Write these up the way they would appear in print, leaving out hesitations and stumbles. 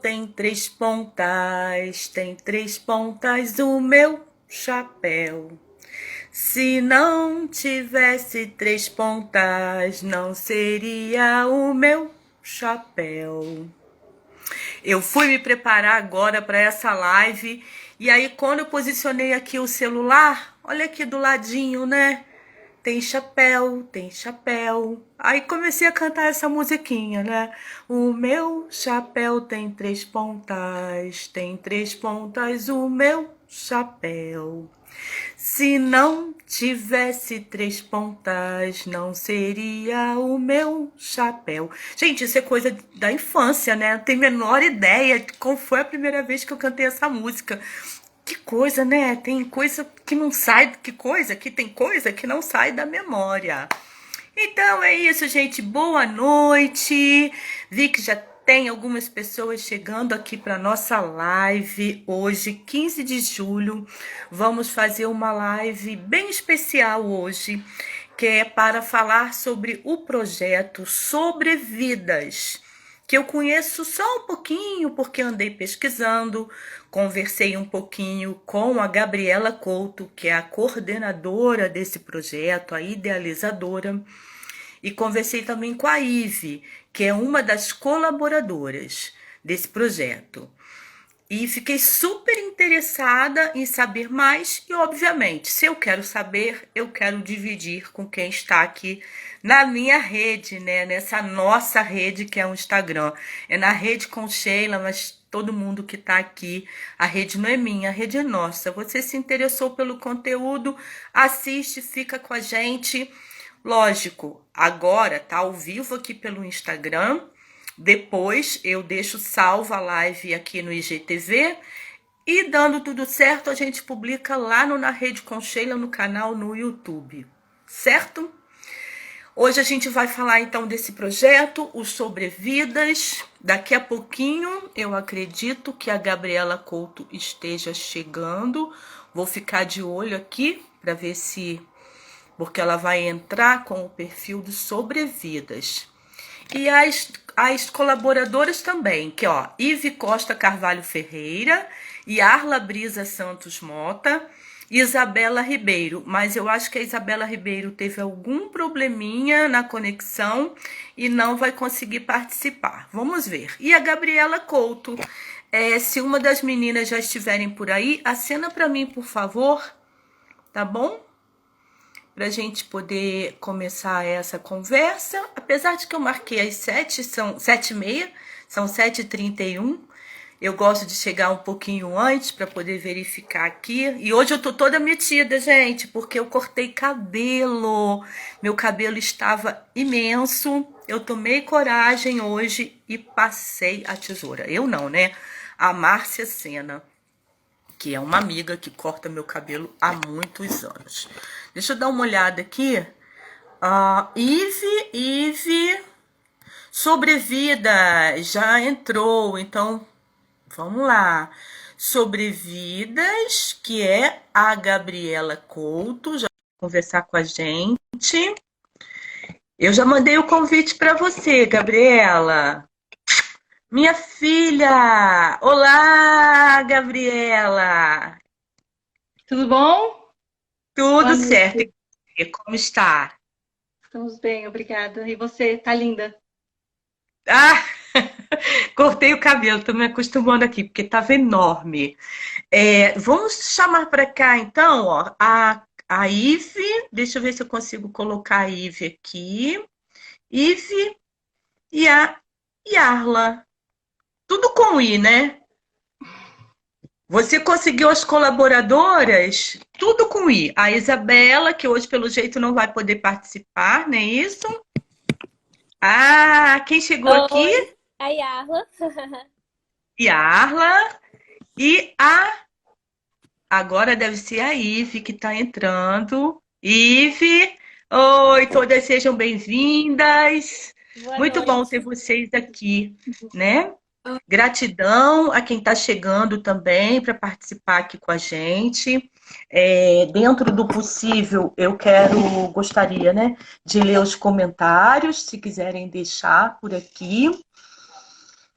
tem três pontas o meu chapéu. Se não tivesse três pontas, não seria o meu chapéu. Eu fui me preparar agora para essa live e aí quando eu posicionei aqui o celular, olha aqui do ladinho, né? Tem chapéu, tem chapéu. Aí comecei a cantar essa musiquinha, né? O meu chapéu tem três pontas, o meu chapéu. Se não tivesse três pontas, não seria o meu chapéu. Gente, isso é coisa da infância, né? Não tenho a menor ideia de qual foi a primeira vez que eu cantei essa música. Que coisa, né? Tem coisa que não sai, que tem coisa que não sai da memória. Então é isso, gente. Boa noite. Vi que já tem algumas pessoas chegando aqui para nossa live hoje, 15 de julho. Vamos fazer uma live bem especial hoje, que é para falar sobre o projeto Sobrevidas, que eu conheço só um pouquinho porque andei pesquisando, conversei um pouquinho com a Gabriela Couto, que é a coordenadora desse projeto, a idealizadora, e conversei também com a Ive, que é uma das colaboradoras desse projeto. E fiquei super interessada em saber mais e, obviamente, se eu quero saber, eu quero dividir com quem está aqui na minha rede, né? Nessa nossa rede que é o Instagram. É na rede com Sheila, mas todo mundo que está aqui, a rede não é minha, a rede é nossa. Você se interessou pelo conteúdo, assiste, fica com a gente. Lógico, agora tá ao vivo aqui pelo Instagram. Depois eu deixo salva a live aqui no IGTV e dando tudo certo a gente publica lá no Na Rede com Sheila no canal no YouTube, certo? Hoje a gente vai falar então desse projeto, o Sobrevidas. Daqui a pouquinho eu acredito que a Gabriela Couto esteja chegando. Vou ficar de olho aqui para ver se... porque ela vai entrar com o perfil do Sobrevidas. E as colaboradoras também, que ó, Ive Costa Carvalho Ferreira, Yarla Brisa Santos Mota, Isabela Ribeiro. Mas eu acho que a Isabela Ribeiro teve algum probleminha na conexão e não vai conseguir participar. Vamos ver. E a Gabriela Couto, se uma das meninas já estiverem por aí, acena para mim, por favor, tá bom? Para a gente poder começar essa conversa, apesar de que eu marquei às 7, são 7h30, são 7h31, eu gosto de chegar um pouquinho antes para poder verificar aqui, e hoje eu tô toda metida, gente, porque eu cortei cabelo, meu cabelo estava imenso, eu tomei coragem hoje e passei a tesoura, eu não, né, a Márcia Sena, que é uma amiga que corta meu cabelo há muitos anos. Deixa eu dar uma olhada aqui. Ive, Sobrevida, já entrou. Então, vamos lá. Sobrevidas, que é a Gabriela Couto, já vai conversar com a gente. Eu já mandei o convite para você, Gabriela. Minha filha! Olá, Gabriela! Tudo bom? Boa Tudo certo. noite. E você, como está? Estamos bem, obrigada. E você, tá linda? Ah, cortei o cabelo, tô me acostumando aqui, porque estava enorme. Vamos chamar para cá, então, ó, a Ive. Deixa eu ver se eu consigo colocar a Ive aqui. Ive e a Yarla. Tudo com I, né? Você conseguiu as colaboradoras? Tudo com I. A Isabela, que hoje, pelo jeito, não vai poder participar, não é isso? Ah, quem chegou aqui? Oi, a Yarla. Yarla. E agora deve ser a Ive que está entrando. Ive, oi, todas sejam bem-vindas. Boa Muito bom ter noite. vocês aqui, né? Gratidão a quem está chegando também para participar aqui com a gente. Dentro do possível, gostaria, né, de ler os comentários, se quiserem deixar por aqui.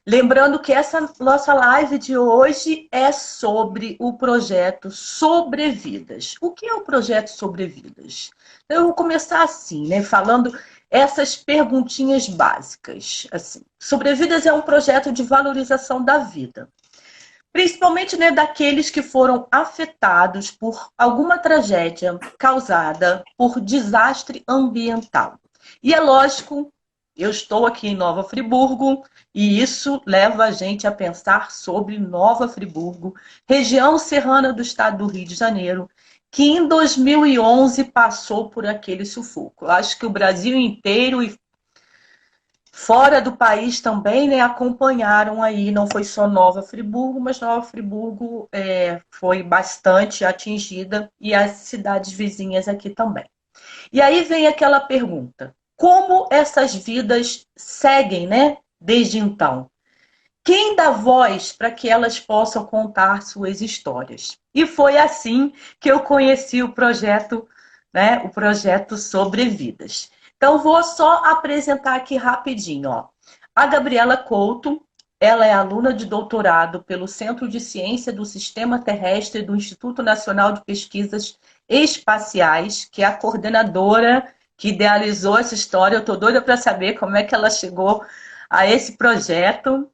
Lembrando que essa nossa live de hoje é sobre o projeto Sobrevidas. O que é o projeto Sobrevidas? Eu vou começar assim, né, falando essas perguntinhas básicas. Assim, Sobrevidas é um projeto de valorização da vida, principalmente, né, daqueles que foram afetados por alguma tragédia causada por desastre ambiental. E é lógico, eu estou aqui em Nova Friburgo e isso leva a gente a pensar sobre Nova Friburgo, região serrana do estado do Rio de Janeiro, que em 2011 passou por aquele sufoco. Eu acho que o Brasil inteiro e fora do país também, né, acompanharam aí, não foi só Nova Friburgo, mas Nova Friburgo foi bastante atingida e as cidades vizinhas aqui também. E aí vem aquela pergunta: como essas vidas seguem, né, desde então? Quem dá voz para que elas possam contar suas histórias? E foi assim que eu conheci o projeto, né, o projeto Sobrevidas. Então, vou só apresentar aqui rapidinho. Ó. A Gabriela Couto, ela é aluna de doutorado pelo Centro de Ciência do Sistema Terrestre do Instituto Nacional de Pesquisas Espaciais, que é a coordenadora que idealizou essa história. Eu estou doida para saber como é que ela chegou a esse projeto.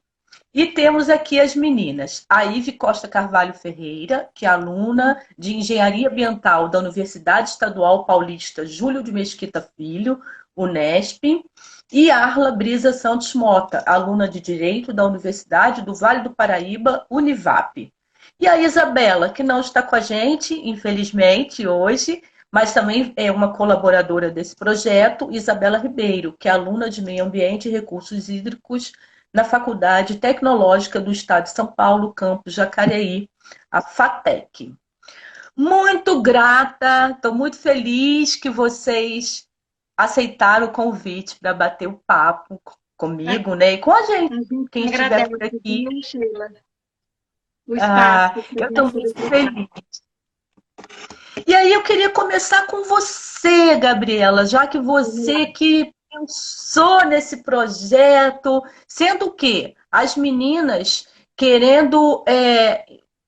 E temos aqui as meninas, a Ive Costa Carvalho Ferreira, que é aluna de Engenharia Ambiental da Universidade Estadual Paulista Júlio de Mesquita Filho, Unesp, e Arla Brisa Santos Mota, aluna de Direito da Universidade do Vale do Paraíba, Univap. E a Isabela, que não está com a gente, infelizmente, hoje, mas também é uma colaboradora desse projeto, Isabela Ribeiro, que é aluna de Meio Ambiente e Recursos Hídricos na Faculdade Tecnológica do Estado de São Paulo, campus Jacareí, a FATEC. Muito grata, estou muito feliz que vocês aceitaram o convite para bater o papo comigo, né? E com a gente, quem estiver por aqui. Sheila, o espaço. Eu estou muito feliz. E aí eu queria começar com você, Gabriela, já que você que pensou nesse projeto, sendo que as meninas querendo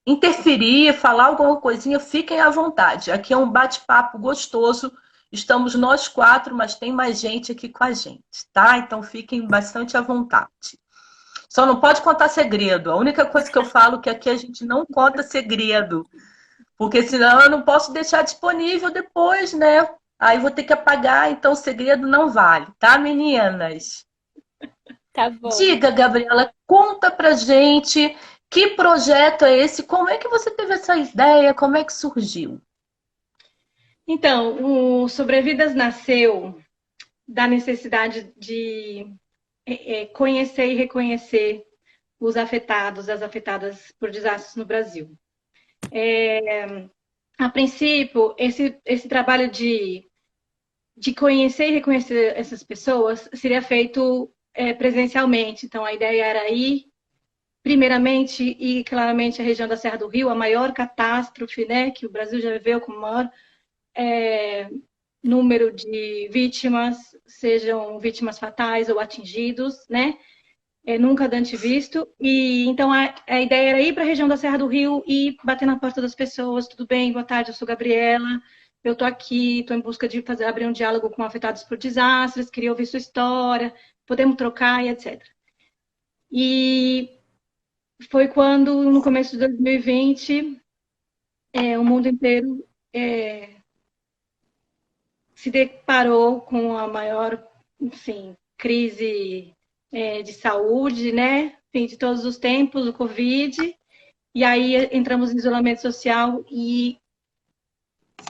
interferir, falar alguma coisinha, fiquem à vontade. Aqui é um bate-papo gostoso. Estamos nós quatro, mas tem mais gente aqui com a gente, tá? Então fiquem bastante à vontade. Só não pode contar segredo. A única coisa que eu falo é que aqui a gente não conta segredo. Porque senão eu não posso deixar disponível depois, né? Aí vou ter que apagar, então o segredo não vale, tá, meninas? Tá bom. Diga, Gabriela, conta pra gente que projeto é esse, como é que você teve essa ideia, como é que surgiu? Então, o Sobrevidas nasceu da necessidade de conhecer e reconhecer os afetados, as afetadas por desastres no Brasil. A princípio, esse trabalho de conhecer e reconhecer essas pessoas seria feito presencialmente. Então, a ideia era ir, primeiramente, e claramente a região da Serra do Rio, a maior catástrofe, né, que o Brasil já viveu, com o maior número de vítimas, sejam vítimas fatais ou atingidos, né? Nunca antes visto. E então a ideia era ir para a região da Serra do Rio e bater na porta das pessoas. Tudo bem? Boa tarde, eu sou Gabriela. Eu estou aqui, estou em busca de abrir um diálogo com afetados por desastres, queria ouvir sua história, podemos trocar e etc. E foi quando, no começo de 2020, o mundo inteiro se deparou com a maior, enfim, crise de saúde, né? Enfim, de todos os tempos, o Covid. E aí entramos em isolamento social e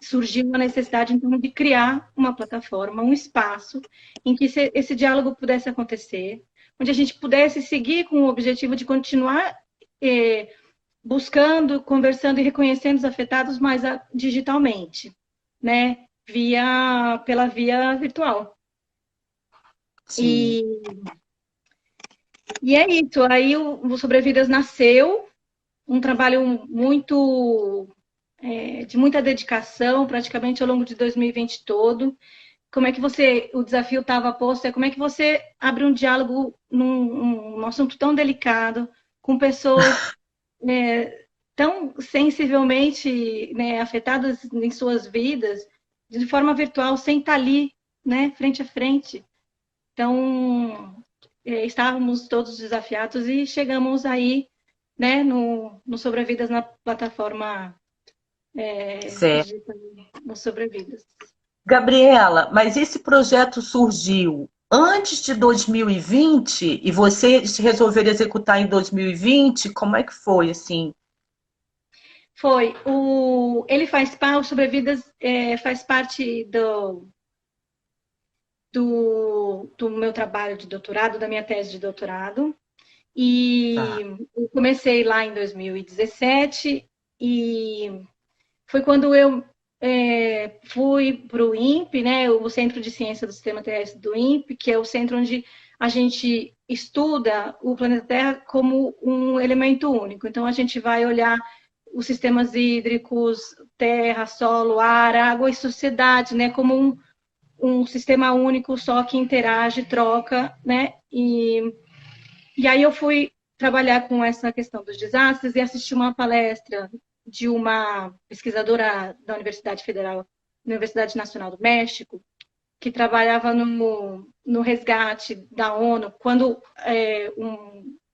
surgiu a necessidade, então, de criar uma plataforma, um espaço em que esse diálogo pudesse acontecer, onde a gente pudesse seguir com o objetivo de continuar buscando, conversando e reconhecendo os afetados, mas digitalmente, né? Pela via virtual. Sim. E é isso. Aí o Sobrevidas nasceu, um trabalho muito de muita dedicação, praticamente ao longo de 2020 todo, como é que você, o desafio estava posto, é como é que você abre um diálogo num assunto tão delicado, com pessoas tão sensivelmente, né, afetadas em suas vidas, de forma virtual, sem estar ali, né, frente a frente. Então, estávamos todos desafiados e chegamos aí, né, no Sobrevidas, na plataforma Certo. digital, no Sobrevidas. Gabriela, mas esse projeto surgiu antes de 2020 e vocês resolveram executar em 2020? Como é que foi, assim? Foi. Ele faz parte, o Sobrevidas faz parte do meu trabalho de doutorado, da minha tese de doutorado. E Tá. eu comecei lá em 2017 e foi quando eu fui para o INPE, né, o Centro de Ciência do Sistema Terrestre do INPE, que é o centro onde a gente estuda o planeta Terra como um elemento único. Então, a gente vai olhar os sistemas hídricos, terra, solo, ar, água e sociedade, né, como um sistema único só que interage, troca, né? E aí eu fui trabalhar com essa questão dos desastres e assisti uma palestra de uma pesquisadora da Universidade Nacional do México, que trabalhava no resgate da ONU, quando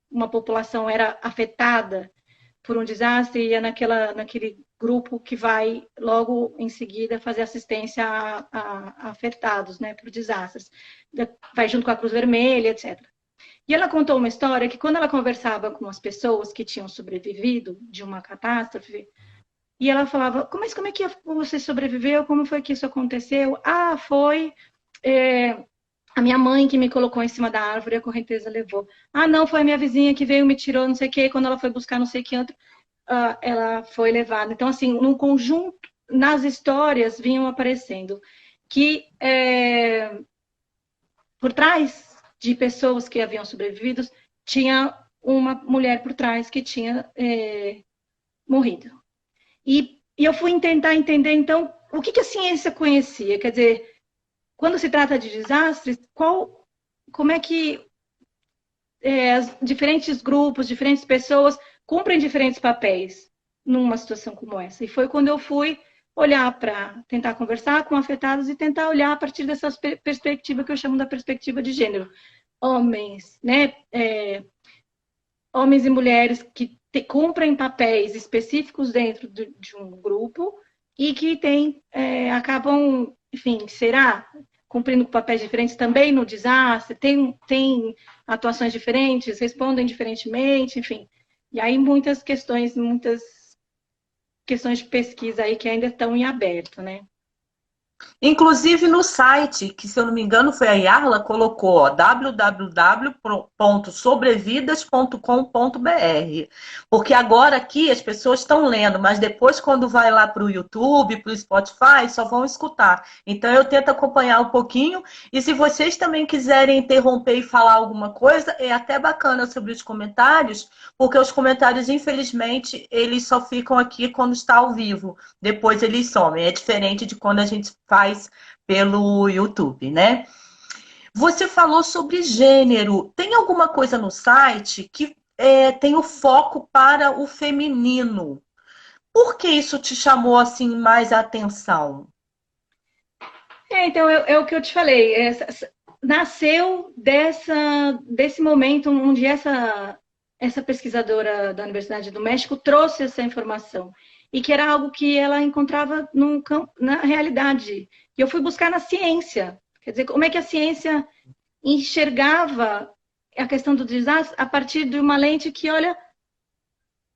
uma população era afetada por um desastre, ia naquele grupo que vai logo em seguida fazer assistência a afetados, né, por desastres. Vai junto com a Cruz Vermelha, etc. E ela contou uma história que quando ela conversava com as pessoas que tinham sobrevivido de uma catástrofe, e ela falava, mas como é que você sobreviveu? Como foi que isso aconteceu? Ah, foi a minha mãe que me colocou em cima da árvore e a correnteza levou. Ah, não, foi a minha vizinha que veio, me tirou, não sei o quê. Quando ela foi buscar não sei o que outro, ela foi levada. Então, assim, num conjunto, nas histórias vinham aparecendo que por trás de pessoas que haviam sobrevivido, tinha uma mulher por trás que tinha morrido. E eu fui tentar entender, então, o que a ciência conhecia. Quer dizer, quando se trata de desastres, como é que diferentes grupos, diferentes pessoas cumprem diferentes papéis numa situação como essa. E foi quando eu fui olhar para tentar conversar com afetados e tentar olhar a partir dessa perspectiva que eu chamo da perspectiva de gênero. Homens, né? Homens e mulheres que cumprem papéis específicos dentro de um grupo e que acabam, enfim, será cumprindo papéis diferentes também no desastre, tem atuações diferentes, respondem diferentemente, enfim. E aí muitas questões de pesquisa aí que ainda estão em aberto, né? Inclusive no site, que se eu não me engano foi a Yarla, colocou www.sobrevidas.com.br. Porque agora aqui as pessoas estão lendo, mas depois quando vai lá para o YouTube, para o Spotify, só vão escutar. Então eu tento acompanhar um pouquinho. E se vocês também quiserem interromper e falar alguma coisa, é até bacana sobre os comentários, porque os comentários, infelizmente, eles só ficam aqui quando está ao vivo. Depois eles somem. É diferente de quando a gente faz pelo YouTube, né? Você falou sobre gênero. Tem alguma coisa no site que tem o foco para o feminino? Por que isso te chamou assim mais a atenção? Então, é o que eu te falei. Nasceu desse momento onde essa pesquisadora da Universidade do México trouxe essa informação. E que era algo que ela encontrava no campo, na realidade. E eu fui buscar na ciência. Quer dizer, como é que a ciência enxergava a questão do desastre a partir de uma lente que olha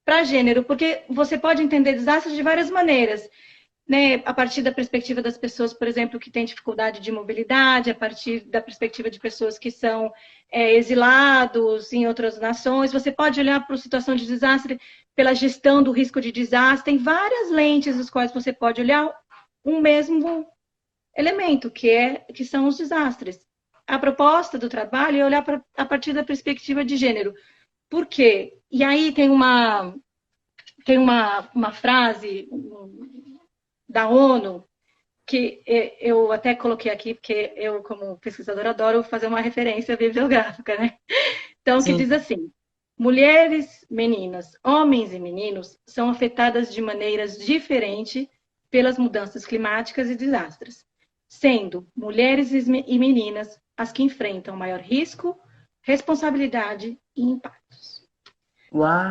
para gênero. Porque você pode entender desastres de várias maneiras, né, a partir da perspectiva das pessoas, por exemplo, que têm dificuldade de mobilidade, a partir da perspectiva de pessoas que são exilados em outras nações. Você pode olhar para a situação de desastre pela gestão do risco de desastre. Tem várias lentes das quais você pode olhar um mesmo elemento, que são os desastres. A proposta do trabalho é olhar a partir da perspectiva de gênero. Por quê? E aí tem uma frase da ONU, que eu até coloquei aqui, porque eu, como pesquisadora, adoro fazer uma referência bibliográfica, né? Então, que Sim. diz assim: mulheres, meninas, homens e meninos são afetadas de maneiras diferentes pelas mudanças climáticas e desastres, sendo mulheres e meninas as que enfrentam maior risco, responsabilidade e impactos.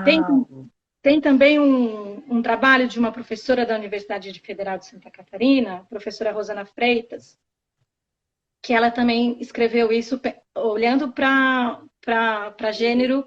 Tem, Uau! tem também um trabalho de uma professora da Universidade Federal de Santa Catarina, professora Rosana Freitas, que ela também escreveu isso olhando para gênero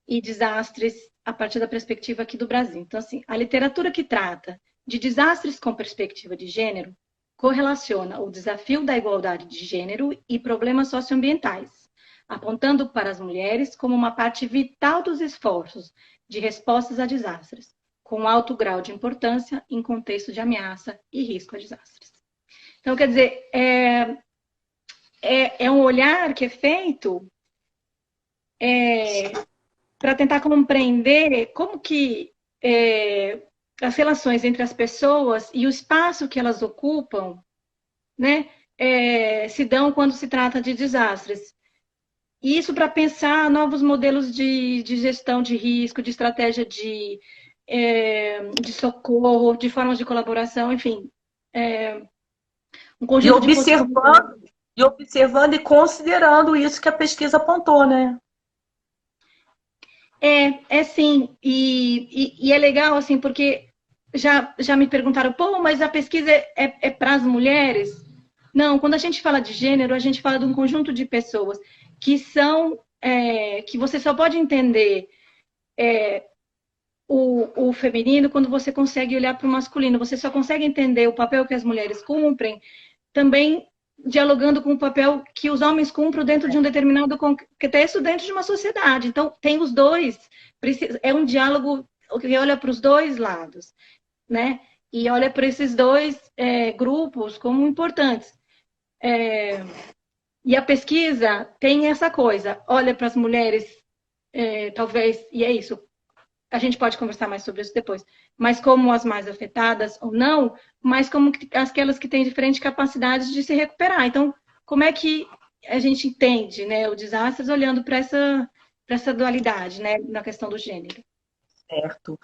e desastres a partir da perspectiva aqui do Brasil. Então, assim, a literatura que trata de desastres com perspectiva de gênero correlaciona o desafio da igualdade de gênero e problemas socioambientais, apontando para as mulheres como uma parte vital dos esforços de respostas a desastres, com alto grau de importância em contexto de ameaça e risco a desastres. Então, quer dizer, é um olhar que é feito para tentar compreender como que as relações entre as pessoas e o espaço que elas ocupam, né, se dão quando se trata de desastres. E isso para pensar novos modelos de gestão de risco, de estratégia de socorro, de formas de colaboração, enfim, um E conjunto de possibilidades. observando, e observando e considerando isso que a pesquisa apontou, né? É sim, e é legal, assim, porque já me perguntaram, pô, mas a pesquisa é para as mulheres? Não, quando a gente fala de gênero, a gente fala de um conjunto de pessoas que são, que você só pode entender o feminino quando você consegue olhar para o masculino, você só consegue entender o papel que as mulheres cumprem também dialogando com o papel que os homens cumprem dentro de um determinado contexto, dentro de uma sociedade. Então, tem os dois. É um diálogo que olha para os dois lados, né? E olha para esses dois grupos como importantes. E a pesquisa tem essa coisa, olha para as mulheres, talvez, e é isso, a gente pode conversar mais sobre isso depois, mas como as mais afetadas ou não, mas como aquelas que têm diferentes capacidades de se recuperar. Então, como é que a gente entende, né, o desastre olhando para essa dualidade, né, na questão do gênero? Certo.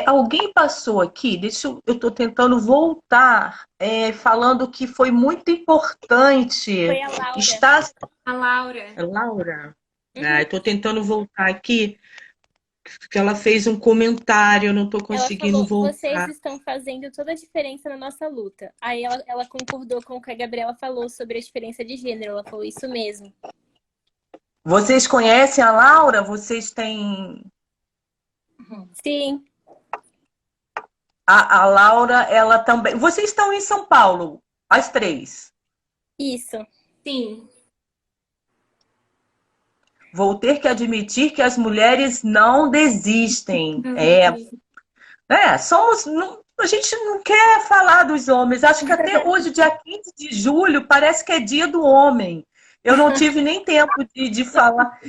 Alguém passou aqui, eu estou tentando voltar, falando que foi muito importante Foi a Laura. estar. A Laura. Laura? Uhum. Estou tentando voltar aqui, porque ela fez um comentário, eu não estou Ela conseguindo falou: vocês voltar. estão fazendo toda a diferença na nossa luta. Aí ela concordou com o que a Gabriela falou sobre a diferença de gênero. Ela falou isso mesmo. Vocês conhecem a Laura? Vocês têm. Sim, A Laura, ela também. Vocês estão em São Paulo, as três. isso. Sim. Vou ter que admitir que as mulheres não desistem. Não desisti. Somos. A gente não quer falar dos homens. Acho que até hoje, dia 15 de julho, parece que é dia do homem. Eu não tive nem tempo de falar.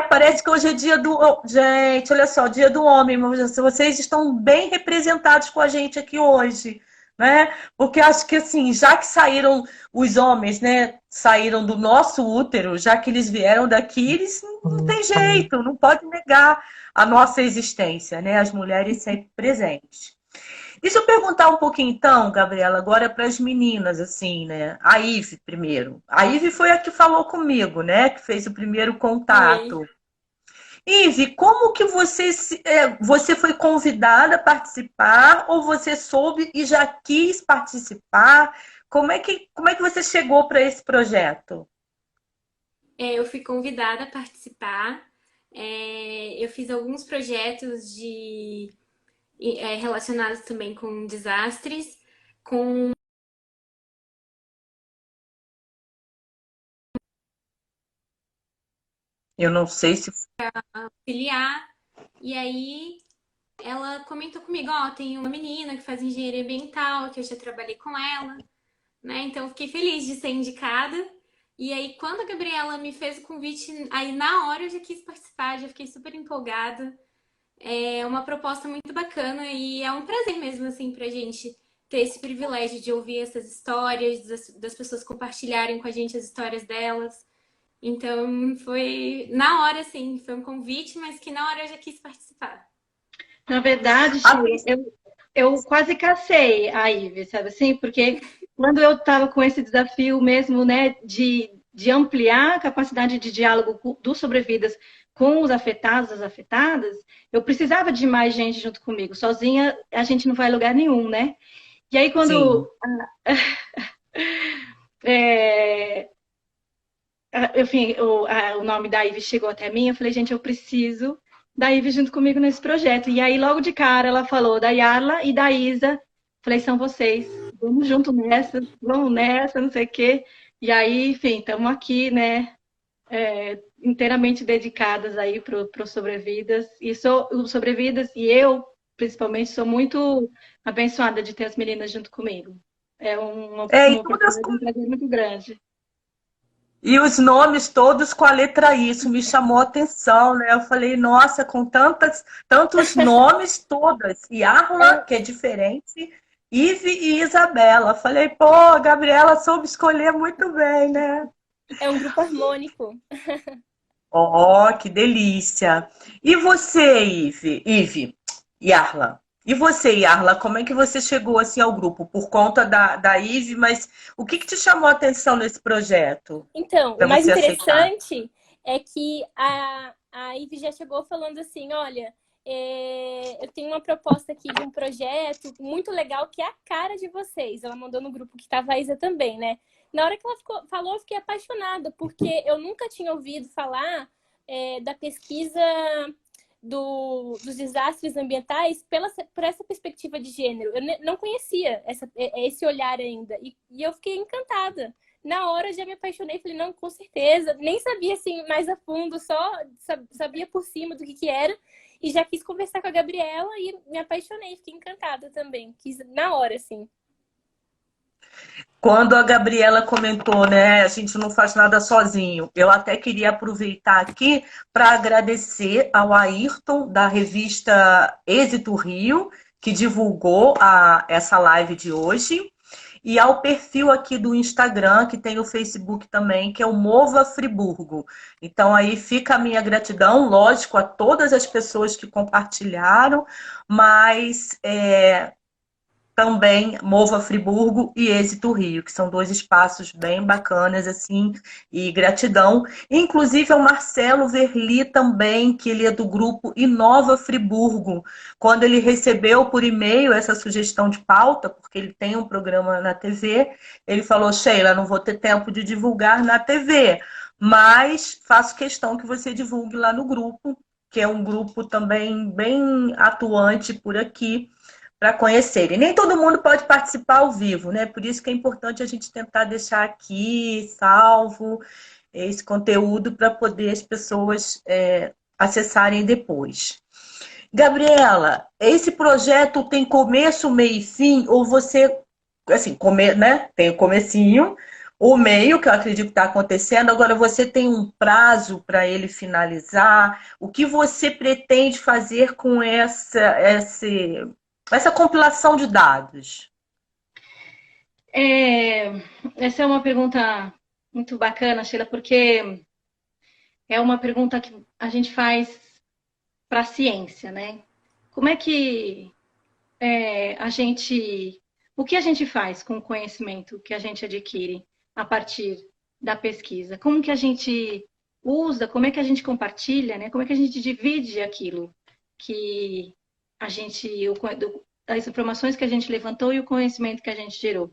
Parece que hoje é dia do. Gente, olha só, dia do homem. Mas vocês estão bem representados com a gente aqui hoje, né? Porque acho que assim, já que saíram os homens, né? Saíram do nosso útero, já que eles vieram daqui, eles não tem jeito, não pode negar a nossa existência, né? As mulheres sempre presentes. Deixa eu perguntar um pouquinho, então, Gabriela, agora para as meninas, assim, né? A Ive, primeiro. A Ive foi a que falou comigo, né? Que fez o primeiro Foi. contato. Ive, como que você foi convidada a participar ou você soube e já quis participar? Como é que você chegou para esse projeto? Eu fui convidada a participar. Eu fiz alguns projetos relacionados também com desastres, com Eu não sei se. auxiliar. E aí ela comentou comigo, ó, tem uma menina que faz engenharia ambiental, que eu já trabalhei com ela, né? Então eu fiquei feliz de ser indicada. E aí, quando a Gabriela me fez o convite, aí na hora eu já quis participar, já fiquei super empolgada. É uma proposta muito bacana e é um prazer mesmo, assim, pra gente ter esse privilégio de ouvir essas histórias, das pessoas compartilharem com a gente as histórias delas. Então, foi na hora, assim, foi um convite, mas que na hora eu já quis participar. Na verdade, A Sheila, eu quase cacei a Ive, sabe assim? Porque quando eu estava com esse desafio mesmo, né, de ampliar a capacidade de diálogo do Sobrevidas com os afetados, as afetadas, eu precisava de mais gente junto comigo. Sozinha, a gente não vai a lugar nenhum, né? E aí, Sim. quando é, enfim, o nome da Ivy chegou até mim, eu falei, gente, eu preciso da Ivy junto comigo nesse projeto. E aí, logo de cara, ela falou da Yarla e da Isa. Falei, são vocês, vamos junto nessa, vamos nessa, não sei o quê. E aí, enfim, estamos aqui, né, inteiramente dedicadas aí para o Sobrevidas. E o Sobrevidas e eu, principalmente, sou muito abençoada de ter as meninas junto comigo. É É, uma e todas oportunidade, um prazer muito grande. E os nomes todos com a letra I, isso me chamou a atenção, né? Eu falei, nossa, com tantos nomes, todas. E Arla, que é diferente, Ive e Isabela. Falei, pô, a Gabriela soube escolher muito bem, né? É um grupo harmônico. Ó, que delícia. E você, Ive e Arla? E você, Yarla, como é que você chegou assim ao grupo? Por conta da Ive, mas o que te chamou a atenção nesse projeto Então, o para mais você aceitar? interessante é que a Ivy já chegou falando assim, olha, eu tenho uma proposta aqui de um projeto muito legal que é a cara de vocês. Ela mandou no grupo que estava a Isa também, né? Na hora que ela falou, eu fiquei apaixonada, porque eu nunca tinha ouvido falar da pesquisa dos desastres ambientais por essa perspectiva de gênero. Eu não conhecia esse olhar ainda. E eu fiquei encantada. Na hora eu já me apaixonei, falei, não, com certeza. Nem sabia assim mais a fundo, só sabia por cima do que era. E já quis conversar com a Gabriela e me apaixonei, fiquei encantada também. Quis na hora, assim. Quando a Gabriela comentou, né, a gente não faz nada sozinho, eu até queria aproveitar aqui para agradecer ao Ayrton, da revista Êxito Rio, que divulgou essa live de hoje, e ao perfil aqui do Instagram, que tem o Facebook também, que é o Mova Friburgo. Então aí fica a minha gratidão, lógico, a todas as pessoas que compartilharam, mas também Mova Friburgo e Êxito Rio, que são dois espaços bem bacanas, assim, e gratidão. Inclusive ao Marcelo Verli também, que ele é do grupo Inova Friburgo. Quando ele recebeu por e-mail essa sugestão de pauta, porque ele tem um programa na TV, ele falou, Sheila, não vou ter tempo de divulgar na TV, mas faço questão que você divulgue lá no grupo, que é um grupo também bem atuante por aqui, para conhecerem. Nem todo mundo pode participar ao vivo, né? Por isso que é importante a gente tentar deixar aqui salvo esse conteúdo para poder as pessoas acessarem depois. Gabriela, esse projeto tem começo, meio e fim? Ou você, assim, né? Tem o comecinho, o meio, que eu acredito que está acontecendo, agora você tem um prazo para ele finalizar? O que você pretende fazer com essa compilação de dados? Essa é uma pergunta muito bacana, Sheila, porque é uma pergunta que a gente faz para a ciência, né? Como é que o que a gente faz com o conhecimento que a gente adquire a partir da pesquisa? Como que a gente usa, como é que a gente compartilha, né? Como é que a gente divide aquilo que as informações que a gente levantou e o conhecimento que a gente gerou?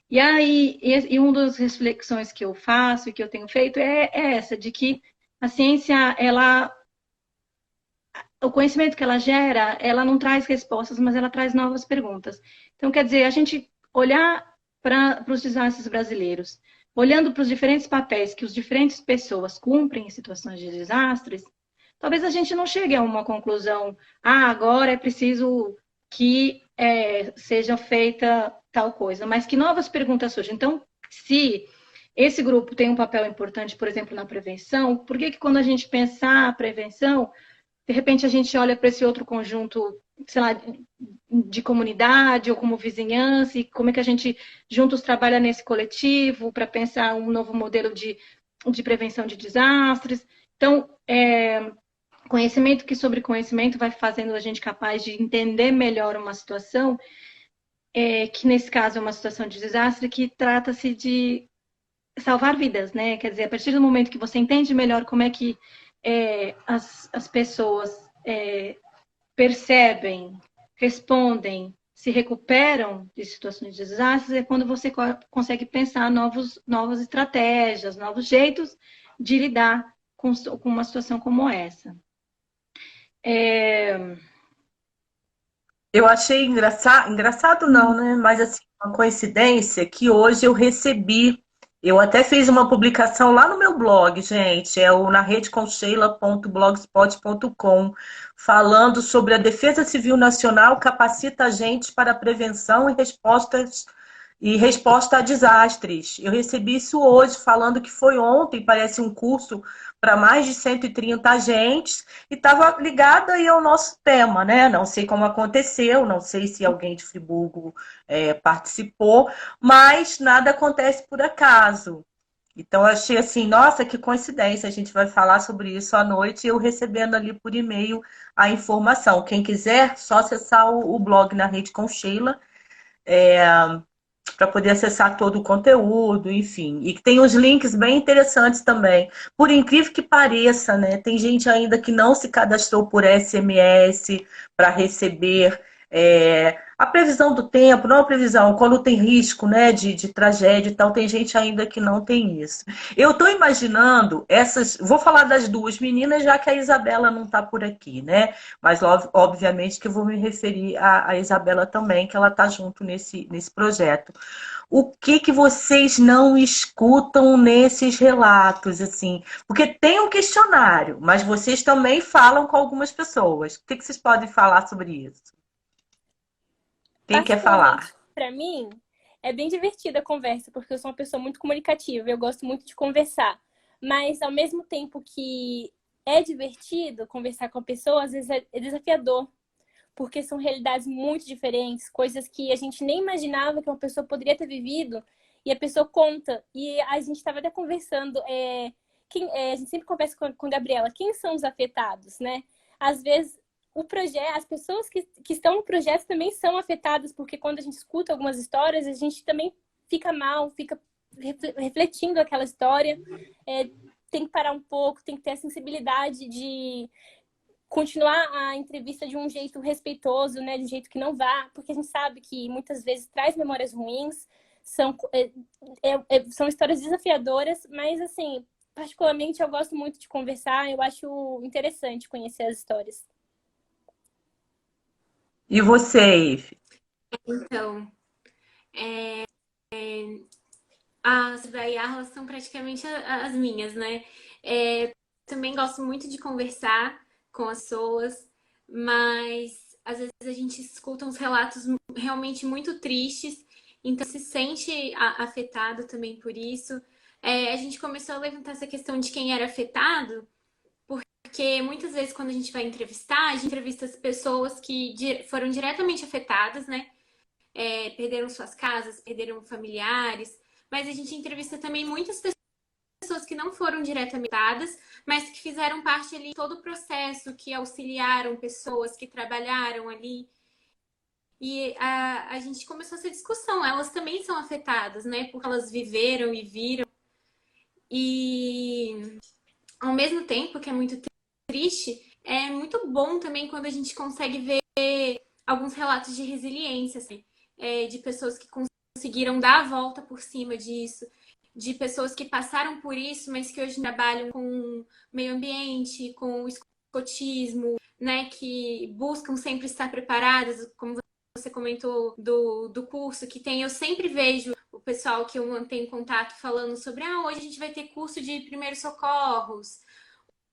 E aí, uma das reflexões que eu faço e que eu tenho feito é essa, de que a ciência, o conhecimento que ela gera, ela não traz respostas, mas ela traz novas perguntas. Então, quer dizer, a gente olhar para os desastres brasileiros, olhando para os diferentes papéis que as diferentes pessoas cumprem em situações de desastres, talvez a gente não chegue a uma conclusão, agora é preciso que seja feita tal coisa, mas que novas perguntas surgem. Então, se esse grupo tem um papel importante, por exemplo, na prevenção, por que quando a gente pensar a prevenção, de repente a gente olha para esse outro conjunto sei lá, de comunidade ou como vizinhança, e como é que a gente juntos trabalha nesse coletivo para pensar um novo modelo de prevenção de desastres. Então, conhecimento que sobre conhecimento vai fazendo a gente capaz de entender melhor uma situação, que nesse caso é uma situação de desastre, que trata-se de salvar vidas, né? Quer dizer, a partir do momento que você entende melhor como é que as pessoas percebem, respondem, se recuperam de situações de desastres, é quando você consegue pensar novas estratégias, novos jeitos de lidar com uma situação como essa. Eu achei engraçado não, né? Mas assim, uma coincidência que hoje eu até fiz uma publicação lá no meu blog, gente, é o naredeconcheila.blogspot.com, falando sobre a Defesa Civil Nacional capacita agentes para prevenção e resposta a desastres. Eu recebi isso hoje, falando que foi ontem, parece um curso para mais de 130 agentes, e estava ligada aí ao nosso tema, né? Não sei como aconteceu, não sei se alguém de Friburgo participou, mas nada acontece por acaso. Então, eu achei assim, nossa, que coincidência, a gente vai falar sobre isso à noite, e eu recebendo ali por e-mail a informação. Quem quiser, só acessar o blog Na Rede com Sheila, para poder acessar todo o conteúdo, enfim. E tem os links bem interessantes também. Por incrível que pareça, né? Tem gente ainda que não se cadastrou por SMS para receber a previsão do tempo, não a previsão, quando tem risco, né, de tragédia e tal, tem gente ainda que não tem isso. Eu estou imaginando vou falar das duas meninas, já que a Isabela não está por aqui, né? Mas obviamente que eu vou me referir à Isabela também, que ela está junto nesse projeto. O que vocês não escutam nesses relatos, assim? Porque tem um questionário, mas vocês também falam com algumas pessoas. O que vocês podem falar sobre isso? Quem quer falar? Para mim, é bem divertida a conversa, porque eu sou uma pessoa muito comunicativa, eu gosto muito de conversar. Mas, ao mesmo tempo que é divertido conversar com a pessoa, às vezes é desafiador, porque são realidades muito diferentes, coisas que a gente nem imaginava que uma pessoa poderia ter vivido, e a pessoa conta. E a gente estava até conversando, a gente sempre conversa com a Gabriela, quem são os afetados, né? Às vezes, as pessoas que estão no projeto também são afetadas, porque quando a gente escuta algumas histórias, a gente também fica mal, fica refletindo aquela história. Tem que parar um pouco, tem que ter a sensibilidade de continuar a entrevista de um jeito respeitoso, né? De um jeito que não vá, porque a gente sabe que muitas vezes traz memórias ruins, são histórias desafiadoras, mas assim, particularmente eu gosto muito de conversar, eu acho interessante conhecer as histórias. E você, Ive? Então, as da Yarla são praticamente as minhas, né? Também gosto muito de conversar com as pessoas, mas às vezes a gente escuta uns relatos realmente muito tristes, então se sente afetado também por isso. A gente começou a levantar essa questão de quem era afetado, porque muitas vezes quando a gente vai entrevistar, a gente entrevista as pessoas que foram diretamente afetadas, né? Perderam suas casas, perderam familiares, mas a gente entrevista também muitas pessoas que não foram diretamente afetadas, mas que fizeram parte ali de todo o processo, que auxiliaram pessoas, que trabalharam ali. E a gente começou essa discussão, elas também são afetadas, né? Porque elas viveram e viram. E ao mesmo tempo que é muito triste, é muito bom também quando a gente consegue ver alguns relatos de resiliência, assim, de pessoas que conseguiram dar a volta por cima disso, de pessoas que passaram por isso, mas que hoje trabalham com meio ambiente, com escotismo, né, que buscam sempre estar preparadas, como você comentou do curso que tem. Eu sempre vejo o pessoal que eu mantenho contato falando sobre hoje a gente vai ter curso de primeiros socorros,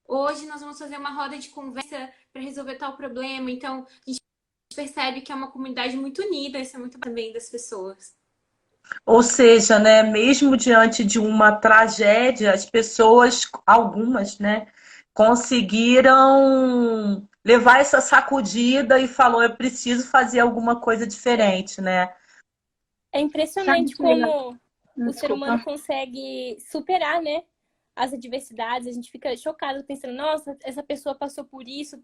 hoje nós vamos fazer uma roda de conversa para resolver tal problema. Então, a gente percebe que é uma comunidade muito unida, isso é muito bem das pessoas. Ou seja, né, mesmo diante de uma tragédia, as pessoas, algumas, né, conseguiram levar essa sacudida e falou, eu preciso fazer alguma coisa diferente, né? É Sabe, impressionante Sheila? como o ser humano Desculpa. consegue superar, né, as adversidades. A gente fica chocado pensando, nossa, essa pessoa passou por isso,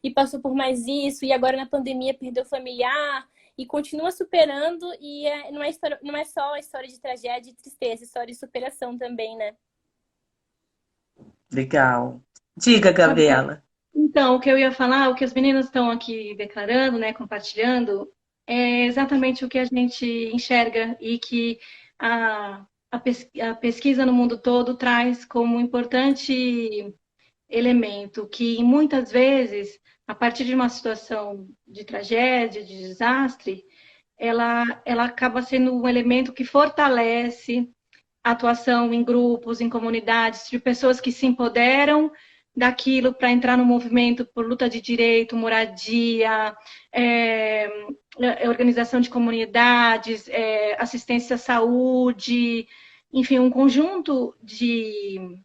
e passou por mais isso, e agora na pandemia perdeu familiar, e continua superando, e não é só a história de tragédia e tristeza, é história de superação também, né? Legal. Diga, Sabe que Gabriela. Então, o que eu ia falar, o que as meninas estão aqui declarando, né, compartilhando, é exatamente o que a gente enxerga e que a pesquisa no mundo todo traz como importante elemento, que muitas vezes, a partir de uma situação de tragédia, de desastre, ela acaba sendo um elemento que fortalece atuação em grupos, em comunidades, de pessoas que se empoderam daquilo para entrar no movimento por luta de direito, moradia, organização de comunidades, assistência à saúde, enfim, um conjunto de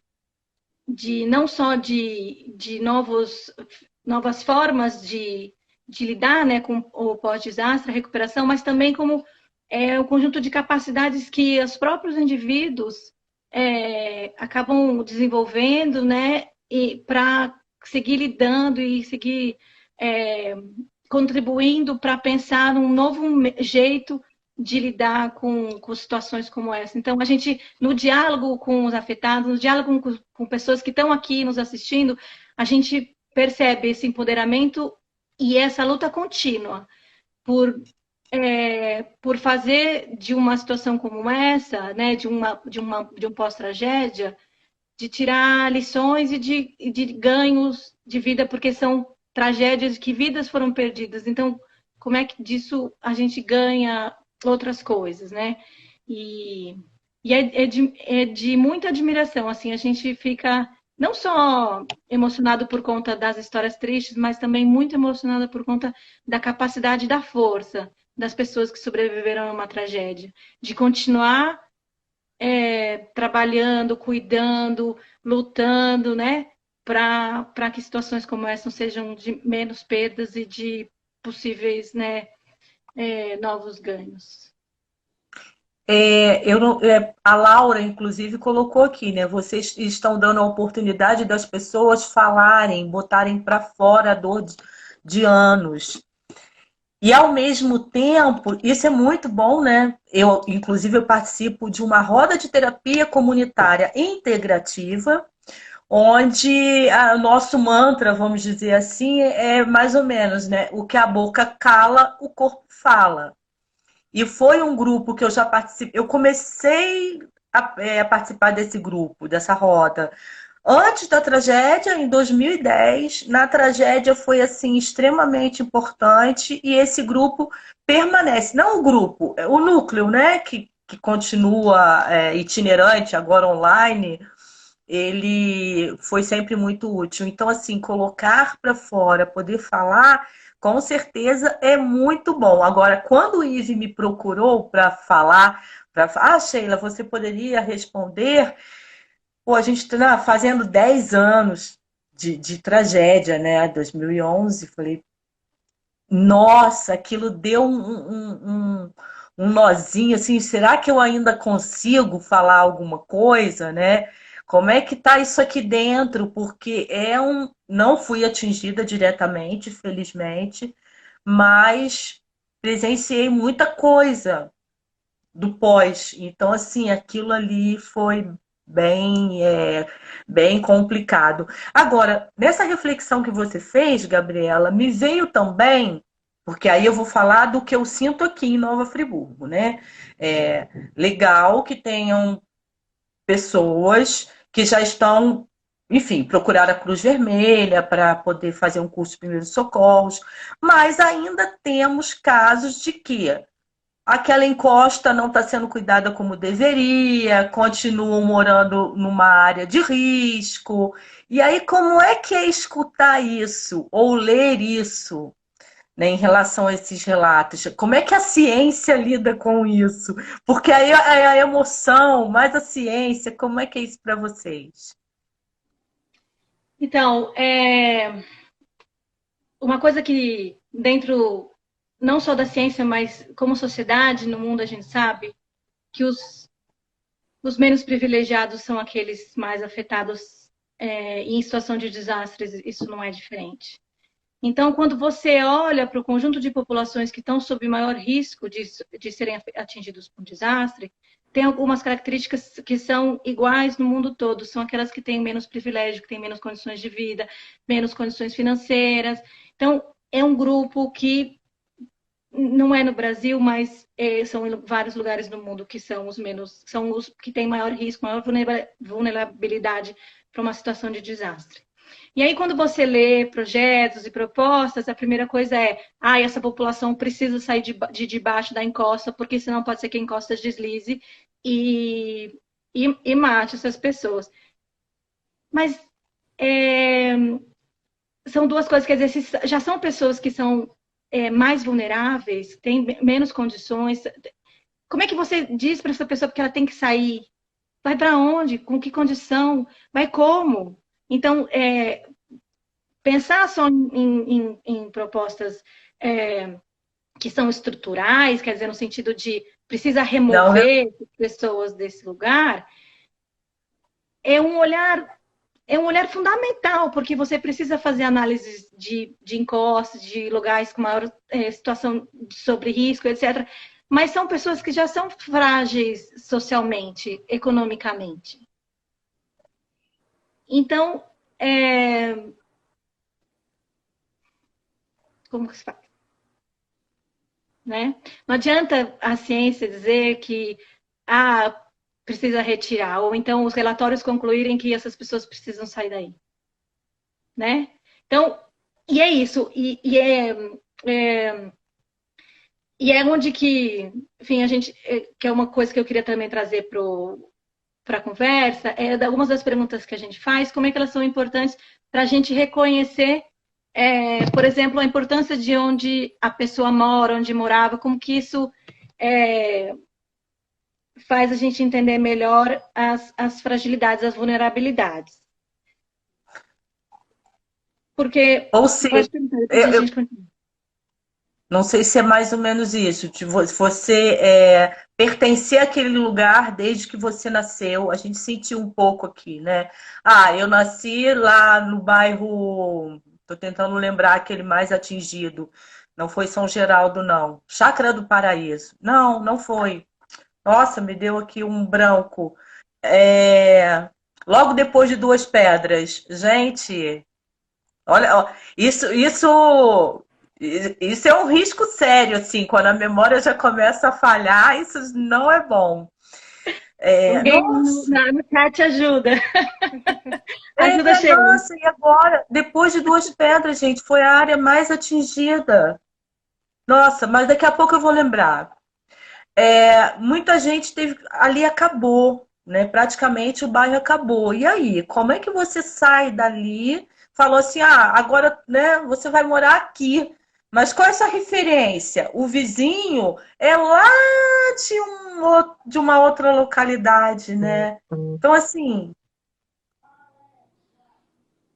não só de novas formas de lidar, né, com o pós-desastre, a recuperação, mas também como o conjunto de capacidades que os próprios indivíduos acabam desenvolvendo, né, para seguir lidando e seguir contribuindo para pensar num novo jeito de lidar com situações como essa. Então, a gente, no diálogo com os afetados, no diálogo com pessoas que estão aqui nos assistindo, a gente percebe esse empoderamento e essa luta contínua por por fazer de uma situação como essa, né, de um pós-tragédia, de tirar lições e de ganhos de vida, porque são tragédias que vidas foram perdidas. Então, como é que disso a gente ganha outras coisas, né? E, e é de muita admiração, assim, a gente fica não só emocionado por conta das histórias tristes, mas também muito emocionada por conta da capacidade e da força das pessoas que sobreviveram a uma tragédia, de continuar trabalhando, cuidando, lutando, né? Para que situações como essa sejam de menos perdas e de possíveis, né, novos ganhos. A Laura, inclusive, colocou aqui, né? Vocês estão dando a oportunidade das pessoas falarem, botarem para fora a dor de anos. E ao mesmo tempo, isso é muito bom, né? Inclusive, eu participo de uma roda de terapia comunitária integrativa, onde o nosso mantra, vamos dizer assim, é mais ou menos, né? O que a boca cala, o corpo fala. E foi um grupo que eu já participei. Eu comecei a participar desse grupo, dessa roda, antes da tragédia, em 2010. Na tragédia foi assim extremamente importante e esse grupo permanece. Não o grupo, o núcleo, né? Que continua itinerante, agora online, ele foi sempre muito útil. Então, assim, colocar para fora, poder falar, com certeza é muito bom. Agora, quando o Ive me procurou para falar, Sheila, você poderia responder? Pô, a gente está fazendo 10 anos de tragédia, né? 2011, falei, nossa, aquilo deu um nozinho, assim, será que eu ainda consigo falar alguma coisa, né? Como é que tá isso aqui dentro? Porque não fui atingida diretamente, felizmente, mas presenciei muita coisa do pós. Então, assim, aquilo ali foi bem, bem complicado. Agora, nessa reflexão que você fez, Gabriela, me veio também, porque aí eu vou falar do que eu sinto aqui em Nova Friburgo, né? É legal que tenham pessoas que já estão, enfim, procurar a Cruz Vermelha para poder fazer um curso de primeiros socorros, mas ainda temos casos de que aquela encosta não está sendo cuidada como deveria, continuam morando numa área de risco. E aí, como é que é escutar isso ou ler isso, né, em relação a esses relatos? Como é que a ciência lida com isso? Porque aí é a emoção, mais a ciência, como é que é isso para vocês? Então, uma coisa que dentro, não só da ciência, mas como sociedade, no mundo, a gente sabe que os menos privilegiados são aqueles mais afetados em situação de desastres, isso não é diferente. Então, quando você olha para o conjunto de populações que estão sob maior risco de serem atingidos por um desastre, tem algumas características que são iguais no mundo todo. São aquelas que têm menos privilégio, que têm menos condições de vida, menos condições financeiras. Então, é um grupo que não é no Brasil, mas são em vários lugares no mundo que são os que têm maior risco, maior vulnerabilidade para uma situação de desastre. E aí, quando você lê projetos e propostas, a primeira coisa é: essa população precisa sair de debaixo da encosta, porque senão pode ser que a encosta deslize e mate essas pessoas. Mas são duas coisas, quer dizer, já são pessoas que são mais vulneráveis, têm menos condições. Como é que você diz para essa pessoa que ela tem que sair? Vai para onde? Com que condição? Vai como? Então, pensar só em propostas que são estruturais, quer dizer, no sentido de precisa remover pessoas desse lugar, é um olhar fundamental, porque você precisa fazer análises de encostas, de lugares com maior situação sobre risco, etc. Mas são pessoas que já são frágeis socialmente, economicamente. Então, como que se faz? Né? Não adianta a ciência dizer que precisa retirar, ou então os relatórios concluírem que essas pessoas precisam sair daí. Né? Então, e é isso. E é onde que, enfim, a gente, que é uma coisa que eu queria também trazer para a conversa, algumas das perguntas que a gente faz, como é que elas são importantes para a gente reconhecer, por exemplo, a importância de onde a pessoa mora, onde morava, como que isso faz a gente entender melhor as fragilidades, as vulnerabilidades. Porque... Ou seja, não sei se é mais ou menos isso. Você pertencer àquele lugar desde que você nasceu. A gente sentiu um pouco aqui, né? Eu nasci lá no bairro... Estou tentando lembrar aquele mais atingido. Não foi São Geraldo, não. Chácara do Paraíso. Não foi. Nossa, me deu aqui um branco. Logo depois de Duas Pedras. Gente, olha, isso é um risco sério, assim, quando a memória já começa a falhar, isso não é bom. No chat ajuda. Ajuda, Sheila. Nossa, e agora? Depois de Duas Pedras, gente, foi a área mais atingida. Nossa, mas daqui a pouco eu vou lembrar. Muita gente ali acabou, né? Praticamente o bairro acabou. E aí, como é que você sai dali? Falou assim, agora, né, você vai morar aqui. Mas qual é essa referência? O vizinho é lá de uma outra localidade, né? Então, assim,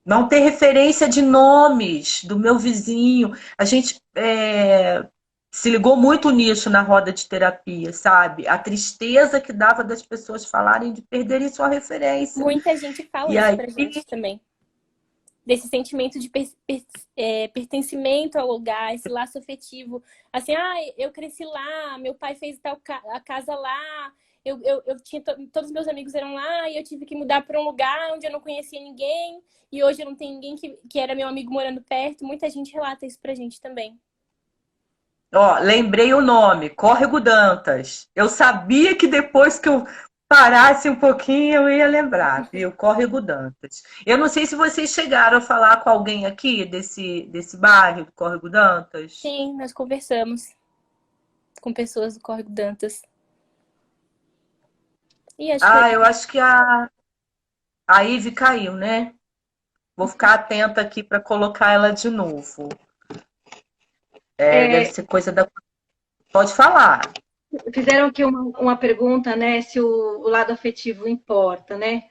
não ter referência de nomes do meu vizinho. A gente se ligou muito nisso na roda de terapia, sabe? A tristeza que dava das pessoas falarem de perderem sua referência. Muita gente fala isso pra gente também. Desse sentimento de pertencimento ao lugar, esse laço afetivo. Assim, eu cresci lá, meu pai fez a casa lá, eu tinha todos os meus amigos eram lá e eu tive que mudar para um lugar onde eu não conhecia ninguém e hoje eu não tenho ninguém que era meu amigo morando perto. Muita gente relata isso pra gente também. Lembrei o nome, Córrego Dantas. Eu sabia que depois que eu parasse um pouquinho, eu ia lembrar, viu? Córrego Dantas. Eu não sei se vocês chegaram a falar com alguém aqui desse bairro do Córrego Dantas. Sim, nós conversamos com pessoas do Córrego Dantas. E eu acho que a Ive caiu, né? Vou ficar atenta aqui para colocar ela de novo. Deve ser coisa da... Pode falar. Fizeram aqui uma pergunta, né? Se o lado afetivo importa, né?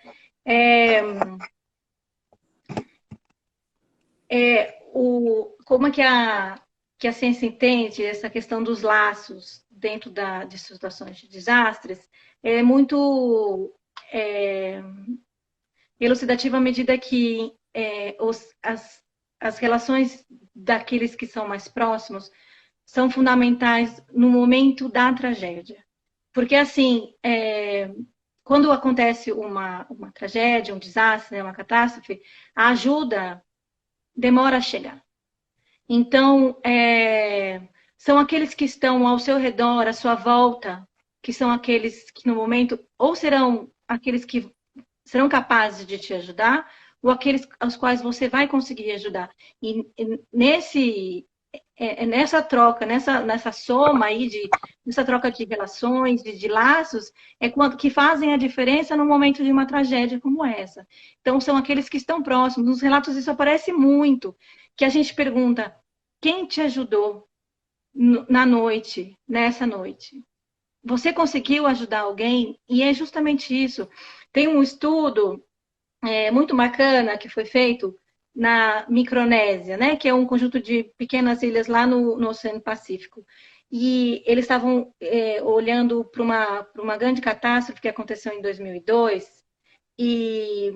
como é que a ciência entende essa questão dos laços dentro de situações de desastres é muito elucidativa à medida que as relações daqueles que são mais próximos são fundamentais no momento da tragédia. Porque, assim, quando acontece uma tragédia, um desastre, né, uma catástrofe, a ajuda demora a chegar. Então, são aqueles que estão ao seu redor, à sua volta, que são aqueles que no momento, ou serão aqueles que serão capazes de te ajudar, ou aqueles aos quais você vai conseguir ajudar. E nessa troca, nessa soma aí, nessa troca de relações, de laços, que fazem a diferença no momento de uma tragédia como essa. Então, são aqueles que estão próximos. Nos relatos isso aparece muito, que a gente pergunta, quem te ajudou nessa noite? Você conseguiu ajudar alguém? E é justamente isso. Tem um estudo muito bacana que foi feito na Micronésia, né, que é um conjunto de pequenas ilhas lá no Oceano Pacífico. E eles estavam olhando para uma grande catástrofe que aconteceu em 2002 e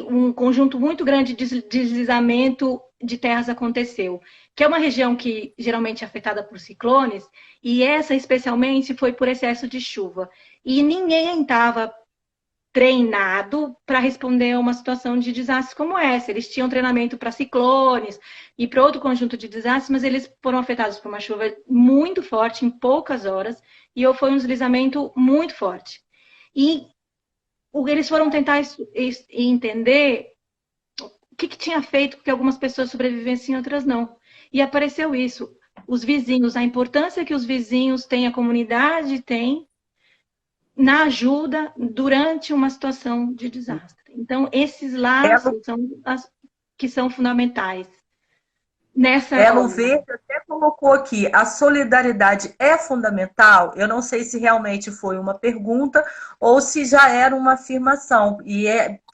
um conjunto muito grande de deslizamento de terras aconteceu, que é uma região que geralmente é afetada por ciclones, e essa especialmente foi por excesso de chuva. E ninguém estava treinado para responder a uma situação de desastre como essa. Eles tinham treinamento para ciclones e para outro conjunto de desastres, mas eles foram afetados por uma chuva muito forte em poucas horas e foi um deslizamento muito forte. E eles foram tentar entender o que tinha feito com que algumas pessoas sobrevivessem e outras não. E apareceu isso. Os vizinhos, a importância que os vizinhos têm, a comunidade tem na ajuda durante uma situação de desastre. Então, esses laços são que são fundamentais. Elo Verde até colocou aqui, a solidariedade é fundamental? Eu não sei se realmente foi uma pergunta ou se já era uma afirmação. E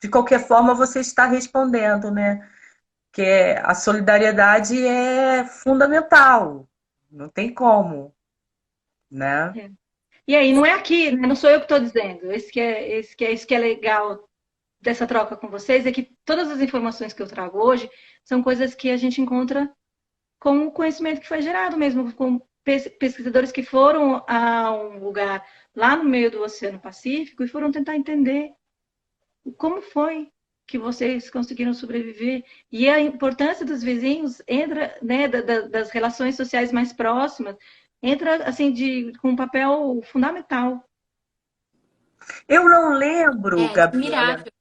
de qualquer forma você está respondendo, né? Que a solidariedade é fundamental. Não tem como, né? E aí, não é aqui, né? Não sou eu que estou dizendo. Isso que é legal dessa troca com vocês, é que todas as informações que eu trago hoje são coisas que a gente encontra com o conhecimento que foi gerado mesmo, com pesquisadores que foram a um lugar lá no meio do Oceano Pacífico e foram tentar entender como foi que vocês conseguiram sobreviver. E a importância dos vizinhos entra, né, das relações sociais mais próximas, entra assim com um papel fundamental. Eu não lembro, Gabriela. Admirável.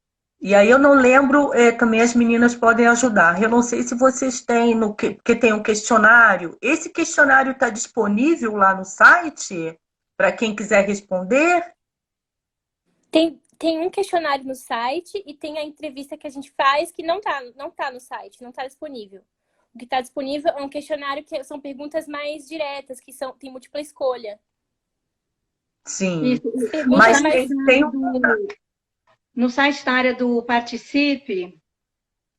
E aí eu não lembro, também as meninas podem ajudar. Eu não sei se vocês têm, porque tem um questionário. Esse questionário está disponível lá no site para quem quiser responder? Tem um questionário no site e tem a entrevista que a gente faz que não tá no site, não está disponível. O que está disponível é um questionário que são perguntas mais diretas, que tem múltipla escolha. Sim. Mas tem no site da área do Participe,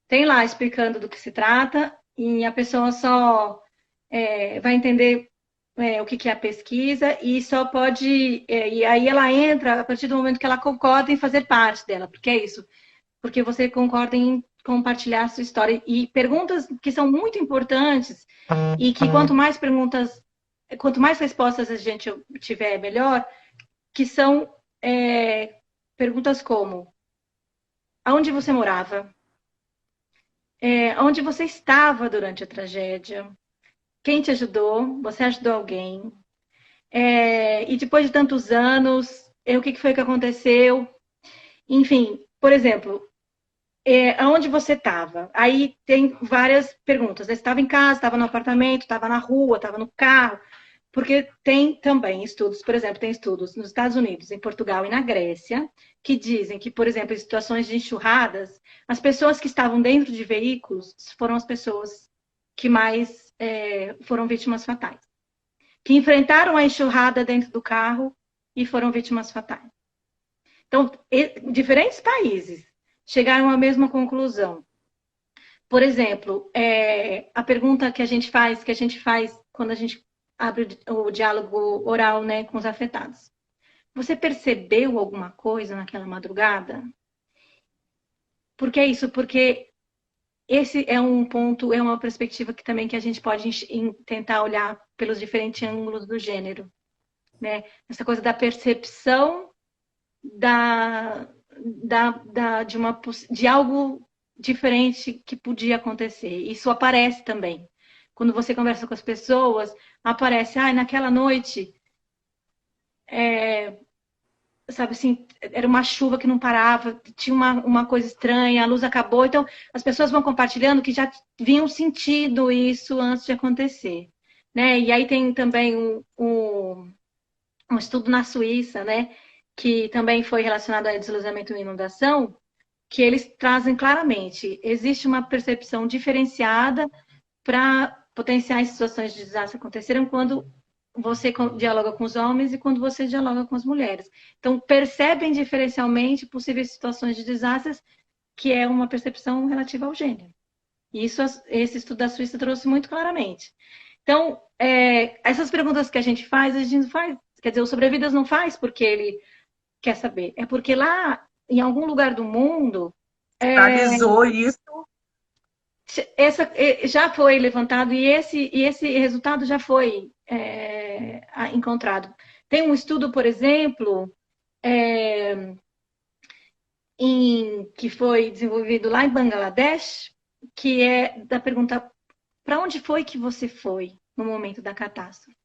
tem lá explicando do que se trata e a pessoa só vai entender o que é a pesquisa e só pode... e aí ela entra a partir do momento que ela concorda em fazer parte dela, porque é isso. Porque você concorda em compartilhar a sua história. E perguntas que são muito importantes e que quanto mais respostas a gente tiver, melhor, que são perguntas como: aonde você morava? Onde você estava durante a tragédia? Quem te ajudou? Você ajudou alguém? E depois de tantos anos, o que foi que aconteceu? Enfim, por exemplo, aonde você estava? Aí tem várias perguntas. Você estava em casa, estava no apartamento, estava na rua, estava no carro? Porque tem também estudos, por exemplo, tem estudos nos Estados Unidos, em Portugal e na Grécia, que dizem que, por exemplo, em situações de enxurradas, as pessoas que estavam dentro de veículos foram as pessoas que mais foram vítimas fatais. Que enfrentaram a enxurrada dentro do carro e foram vítimas fatais. Então, diferentes países chegaram à mesma conclusão. Por exemplo, a pergunta que a gente faz quando a gente abre o diálogo oral, né, com os afetados. Você percebeu alguma coisa naquela madrugada? Por que isso? Porque esse é um ponto, é uma perspectiva que também que a gente pode tentar olhar pelos diferentes ângulos do gênero, né? Essa coisa da percepção de algo diferente que podia acontecer. Isso aparece também. Quando você conversa com as pessoas, aparece, naquela noite, sabe assim, era uma chuva que não parava, tinha uma coisa estranha, a luz acabou. Então, as pessoas vão compartilhando que já vinham sentindo isso antes de acontecer, né? E aí tem também um estudo na Suíça, né? Que também foi relacionado a deslizamento e inundação, que eles trazem claramente, existe uma percepção diferenciada para potenciais situações de desastre acontecerem quando você dialoga com os homens e quando você dialoga com as mulheres. Então, percebem diferencialmente possíveis situações de desastres, que é uma percepção relativa ao gênero. E isso, esse estudo da Suíça trouxe muito claramente. Então, essas perguntas que a gente faz, quer dizer, o Sobrevidas não faz porque ele quer saber, é porque lá, em algum lugar do mundo... Avisou isso. Já foi levantado e esse resultado já foi encontrado. Tem um estudo, por exemplo, que foi desenvolvido lá em Bangladesh, que é da pergunta: para onde foi que você foi no momento da catástrofe?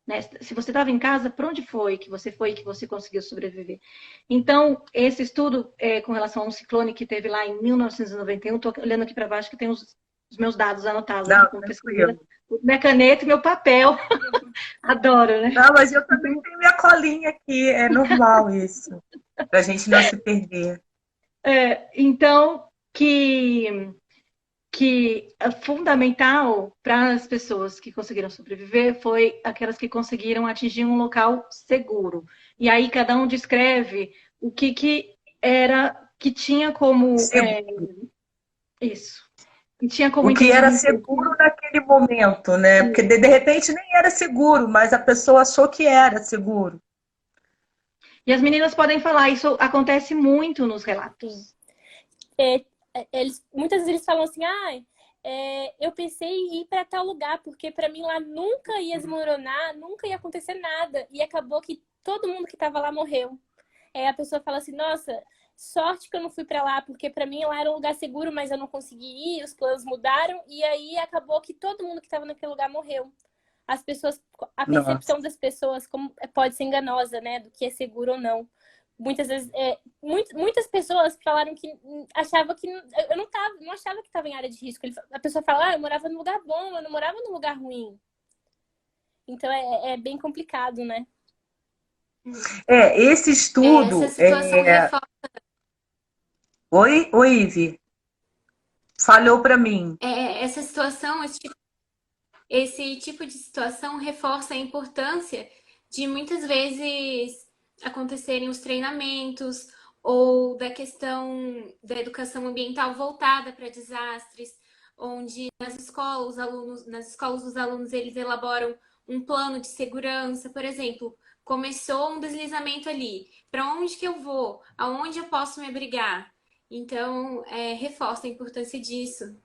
Né? Se você estava em casa, para onde foi que você conseguiu sobreviver? Então, esse estudo com relação a um ciclone que teve lá em 1991, estou olhando aqui para baixo que tem os meus dados anotados aqui com pesquisa, minha caneta e meu papel. Adoro, né? Não, mas eu também tenho minha colinha aqui, é normal isso, para a gente não se perder. Então, que é fundamental para as pessoas que conseguiram sobreviver foi aquelas que conseguiram atingir um local seguro. E aí cada um descreve o que era, que tinha como... isso. Que tinha como o que era seguro naquele momento, né? Porque de repente nem era seguro, mas a pessoa achou que era seguro. E as meninas podem falar, isso acontece muito nos relatos. Muitas vezes eles falam assim, eu pensei em ir para tal lugar, porque para mim lá nunca ia desmoronar, nunca ia acontecer nada. E acabou que todo mundo que estava lá morreu. A pessoa fala assim, nossa, sorte que eu não fui para lá, porque para mim lá era um lugar seguro, mas eu não consegui ir, os planos mudaram, e aí acabou que todo mundo que estava naquele lugar morreu. A percepção das pessoas como pode ser enganosa, né, do que é seguro ou não. Muitas vezes, muitas pessoas falaram que achavam que eu não achava que estava em área de risco. A pessoa fala, eu morava num lugar bom, eu não morava num lugar ruim. Então é bem complicado, né? Esse estudo... Essa situação reforça... Oi, Ivi? Falhou para mim. Essa situação, esse tipo de situação reforça a importância de muitas vezes acontecerem os treinamentos ou da questão da educação ambiental voltada para desastres, onde nas escolas os alunos eles elaboram um plano de segurança. Por exemplo, começou um deslizamento ali, para onde que eu vou? Aonde eu posso me abrigar? Então, reforça a importância disso.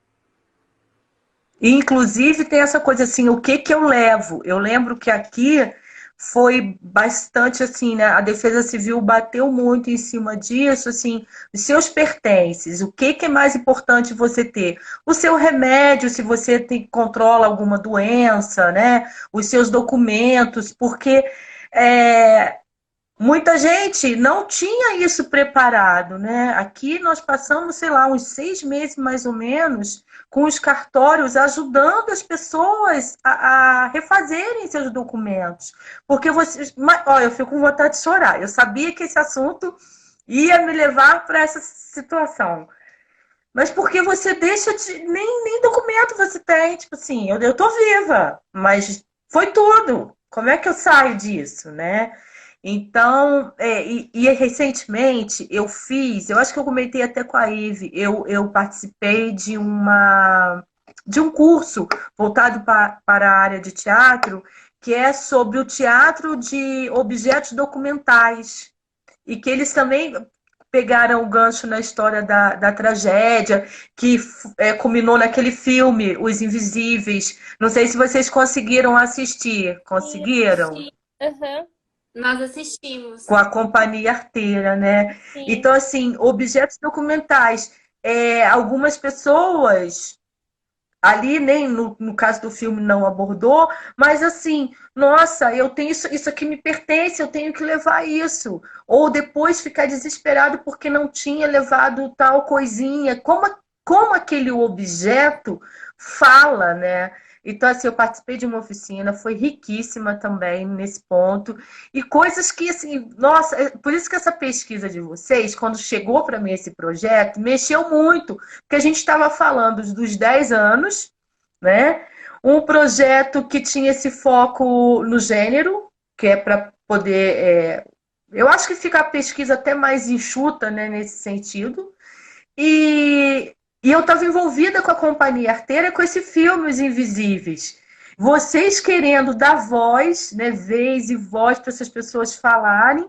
Inclusive tem essa coisa assim, o que eu levo? Eu lembro que aqui foi bastante assim, né? A Defesa Civil bateu muito em cima disso, assim, os seus pertences, o que é mais importante você ter? O seu remédio, se você controla alguma doença, né? Os seus documentos, porque muita gente não tinha isso preparado, né? Aqui nós passamos, sei lá, uns 6 meses mais ou menos com os cartórios ajudando as pessoas a refazerem seus documentos. Porque eu fico com vontade de chorar. Eu sabia que esse assunto ia me levar para essa situação. Mas porque você deixa nem documento você tem, tipo assim, eu tô viva, mas foi tudo. Como é que eu saio disso, né? Então, e recentemente eu acho que eu comentei até com a Ive, eu participei de um curso voltado para a área de teatro, que é sobre o teatro de objetos documentais, e que eles também pegaram o gancho na história da tragédia, que culminou naquele filme, Os Invisíveis. Não sei se vocês conseguiram assistir. Sim, eu Conseguiram? assisti. Aham, Nós assistimos. Com a companhia arteira, né? sim. Então, assim, objetos documentais. Algumas pessoas ali, nem no caso do filme não abordou, mas assim, nossa, eu tenho isso aqui me pertence, eu tenho que levar isso. Ou depois ficar desesperado porque não tinha levado tal coisinha. Como aquele objeto fala, né? Então, assim, eu participei de uma oficina, foi riquíssima também nesse ponto. E coisas que, assim, nossa, por isso que essa pesquisa de vocês, quando chegou para mim esse projeto, mexeu muito, porque a gente estava falando dos 10 anos, né? Um projeto que tinha esse foco no gênero, que é para poder. Eu acho que fica a pesquisa até mais enxuta, né, nesse sentido. E eu estava envolvida com a companhia arteira com esse filme Os Invisíveis. Vocês querendo dar voz, né, vez e voz para essas pessoas falarem,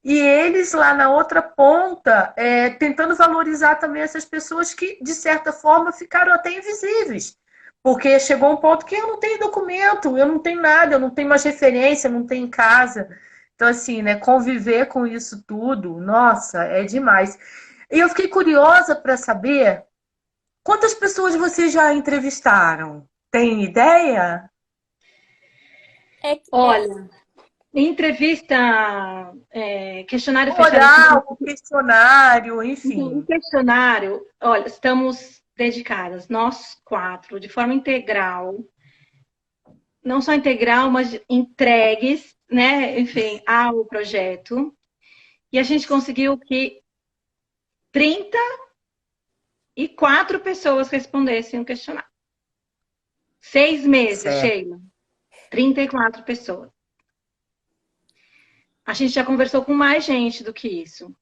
e eles lá na outra ponta tentando valorizar também essas pessoas que, de certa forma, ficaram até invisíveis. Porque chegou um ponto que eu não tenho documento, eu não tenho nada, eu não tenho mais referência, eu não tenho em casa. Então, assim, né, conviver com isso tudo, nossa, é demais. E eu fiquei curiosa para saber quantas pessoas vocês já entrevistaram. Tem ideia? É, olha, entrevista, questionário fechado Oral, questionário, em enfim. questionário, olha, estamos dedicadas, nós quatro, de forma integral, não só integral, mas entregues, né, enfim, ao projeto. E a gente conseguiu que 34 pessoas respondessem o questionário. 6 meses, Certo. Sheila. 34 pessoas. A gente já conversou com mais gente do que isso.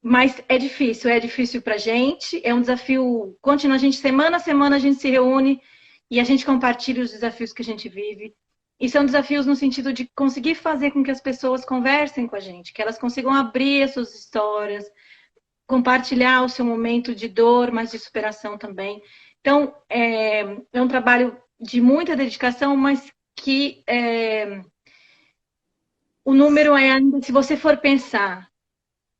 Mas é difícil para a gente, é um desafio contínuo. A gente, semana a semana, a gente se reúne e a gente compartilha os desafios que a gente vive. E são desafios no sentido de conseguir fazer com que as pessoas conversem com a gente, que elas consigam abrir as suas histórias, compartilhar o seu momento de dor, mas de superação também. Então, é um trabalho de muita dedicação, mas que o número é ainda, se você for pensar,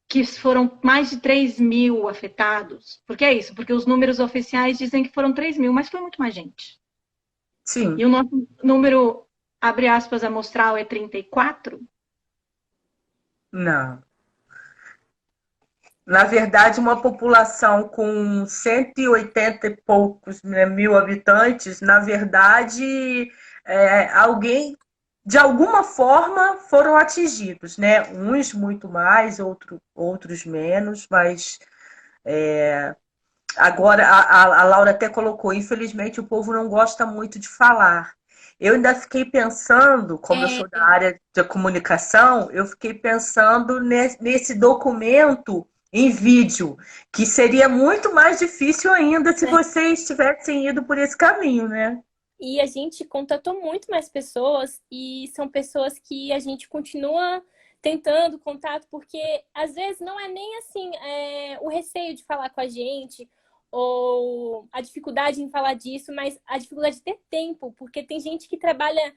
que foram mais de 3.000 afetados. Por que é isso? Porque os números oficiais dizem que foram 3.000, mas foi muito mais gente. Sim. E o nosso número, abre aspas, amostral é 34. Não. Na verdade, uma população com 180 e poucos, né, mil habitantes, na verdade, alguém, de alguma forma, foram atingidos, né? Uns muito mais, outros menos, mas agora a Laura até colocou, infelizmente o povo não gosta muito de falar. Eu ainda fiquei pensando, como eu É, sou da área de comunicação, eu fiquei pensando nesse documento em vídeo, que seria muito mais difícil ainda se vocês tivessem ido por esse caminho, né? E a gente contatou muito mais pessoas e são pessoas que a gente continua tentando contato, porque às vezes não é nem assim o receio de falar com a gente ou a dificuldade em falar disso, mas a dificuldade de ter tempo, porque tem gente que trabalha,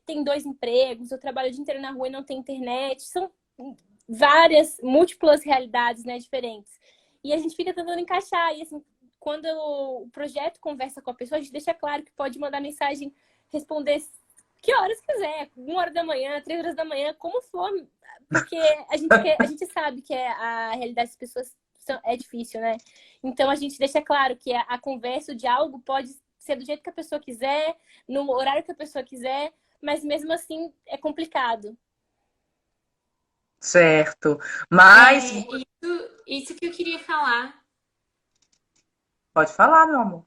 tem 2 empregos, ou trabalha o dia inteiro na rua e não tem internet, são várias, múltiplas realidades, né, diferentes. E a gente fica tentando encaixar, e assim, quando o projeto conversa com a pessoa, a gente deixa claro que pode mandar mensagem, responder que horas quiser, 1 hora da manhã, 3 horas da manhã, como for, porque a gente sabe que a realidade das pessoas é difícil, né? Então a gente deixa claro que a conversa, o diálogo pode ser do jeito que a pessoa quiser, no horário que a pessoa quiser, mas mesmo assim é complicado. Certo. Mas isso que eu queria falar. pode falar, meu amor.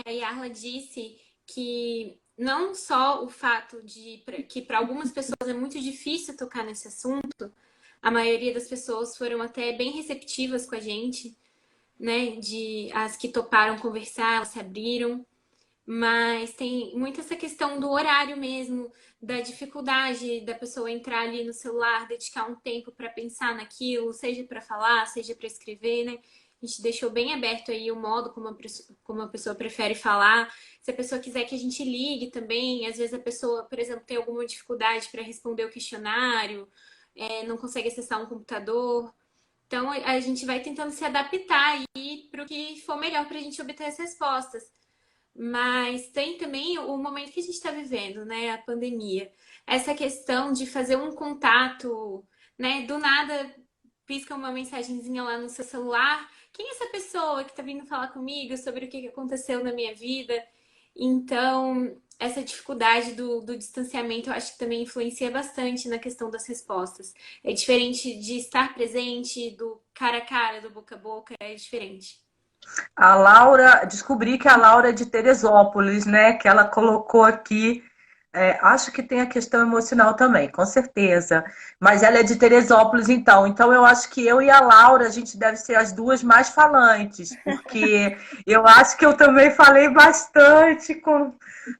A Yarla disse que não só o fato de que para algumas pessoas é muito difícil tocar nesse assunto, a maioria das pessoas foram até bem receptivas com a gente, né? As que toparam conversar, elas se abriram. Mas tem muito essa questão do horário mesmo, da dificuldade da pessoa entrar ali no celular, dedicar um tempo para pensar naquilo, seja para falar, seja para escrever, né? A gente deixou bem aberto aí o modo como a pessoa prefere falar. Se a pessoa quiser que a gente ligue também, às vezes a pessoa, por exemplo, tem alguma dificuldade para responder o questionário, não consegue acessar um computador. Então a gente vai tentando se adaptar aí para o que for melhor para a gente obter as respostas. Mas tem também o momento que a gente está vivendo, né? A pandemia. Essa questão de fazer um contato, né? Do nada pisca uma mensagenzinha lá no seu celular. Quem é essa pessoa que está vindo falar comigo sobre o que aconteceu na minha vida? Então, essa dificuldade do distanciamento, eu acho que também influencia bastante na questão das respostas. É diferente de estar presente, do cara a cara, do boca a boca, é diferente. A Laura, descobri que a Laura é de Teresópolis, né? Que ela colocou aqui. Acho que tem a questão emocional também, com certeza. Mas ela é de Teresópolis, então. Então eu acho que eu e a Laura, a gente deve ser as duas mais falantes, porque eu acho que eu também falei bastante com.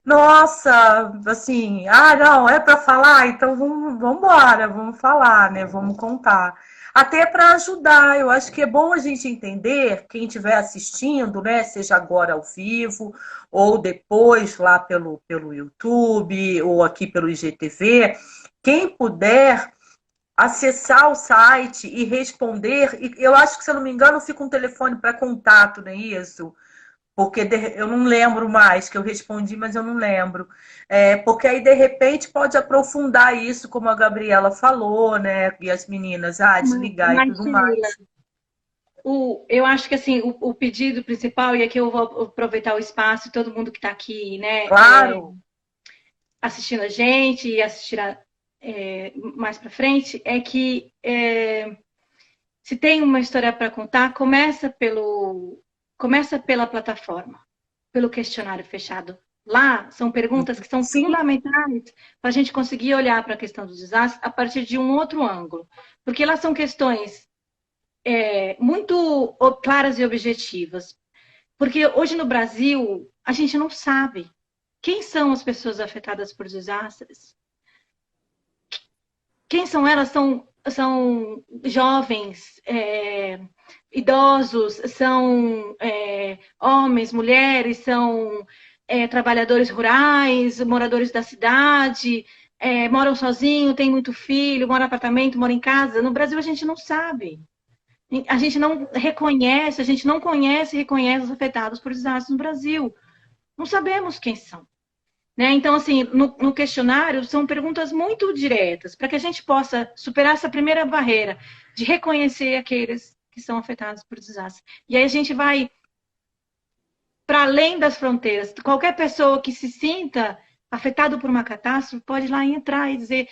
Nossa, assim, não, é para falar? Então vamos embora, vamos falar, né? Vamos contar. Até para ajudar, eu acho que é bom a gente entender, quem estiver assistindo, né, seja agora ao vivo, ou depois lá pelo YouTube, ou aqui pelo IGTV, quem puder acessar o site e responder, e eu acho que, se eu não me engano, fica um telefone para contato, não é isso? Porque eu não lembro mais, que eu respondi, mas eu não lembro. Porque aí, de repente, pode aprofundar isso, como a Gabriela falou, né? E as meninas, desligar e tudo mais. Eu acho que assim, o pedido principal, e aqui eu vou aproveitar o espaço, todo mundo que está aqui, né, Claro. assistindo a gente e assistirá mais para frente, é que se tem uma história para contar, começa pela plataforma, pelo questionário fechado. Lá são perguntas que são fundamentais para a gente conseguir olhar para a questão dos desastres a partir de um outro ângulo. Porque lá são questões muito claras e objetivas. Porque hoje no Brasil, a gente não sabe quem são as pessoas afetadas por desastres. Quem são elas? São jovens, idosos, são homens, mulheres, são trabalhadores rurais, moradores da cidade, moram sozinhos, têm muito filho, moram em apartamento, moram em casa. No Brasil a gente não sabe. A gente não reconhece, a gente não conhece e reconhece os afetados por desastres no Brasil. Não sabemos quem são. Né? Então, assim, no questionário são perguntas muito diretas, para que a gente possa superar essa primeira barreira de reconhecer aqueles que são afetados por desastre. E aí a gente vai para além das fronteiras. Qualquer pessoa que se sinta afetado por uma catástrofe pode ir lá entrar e dizer: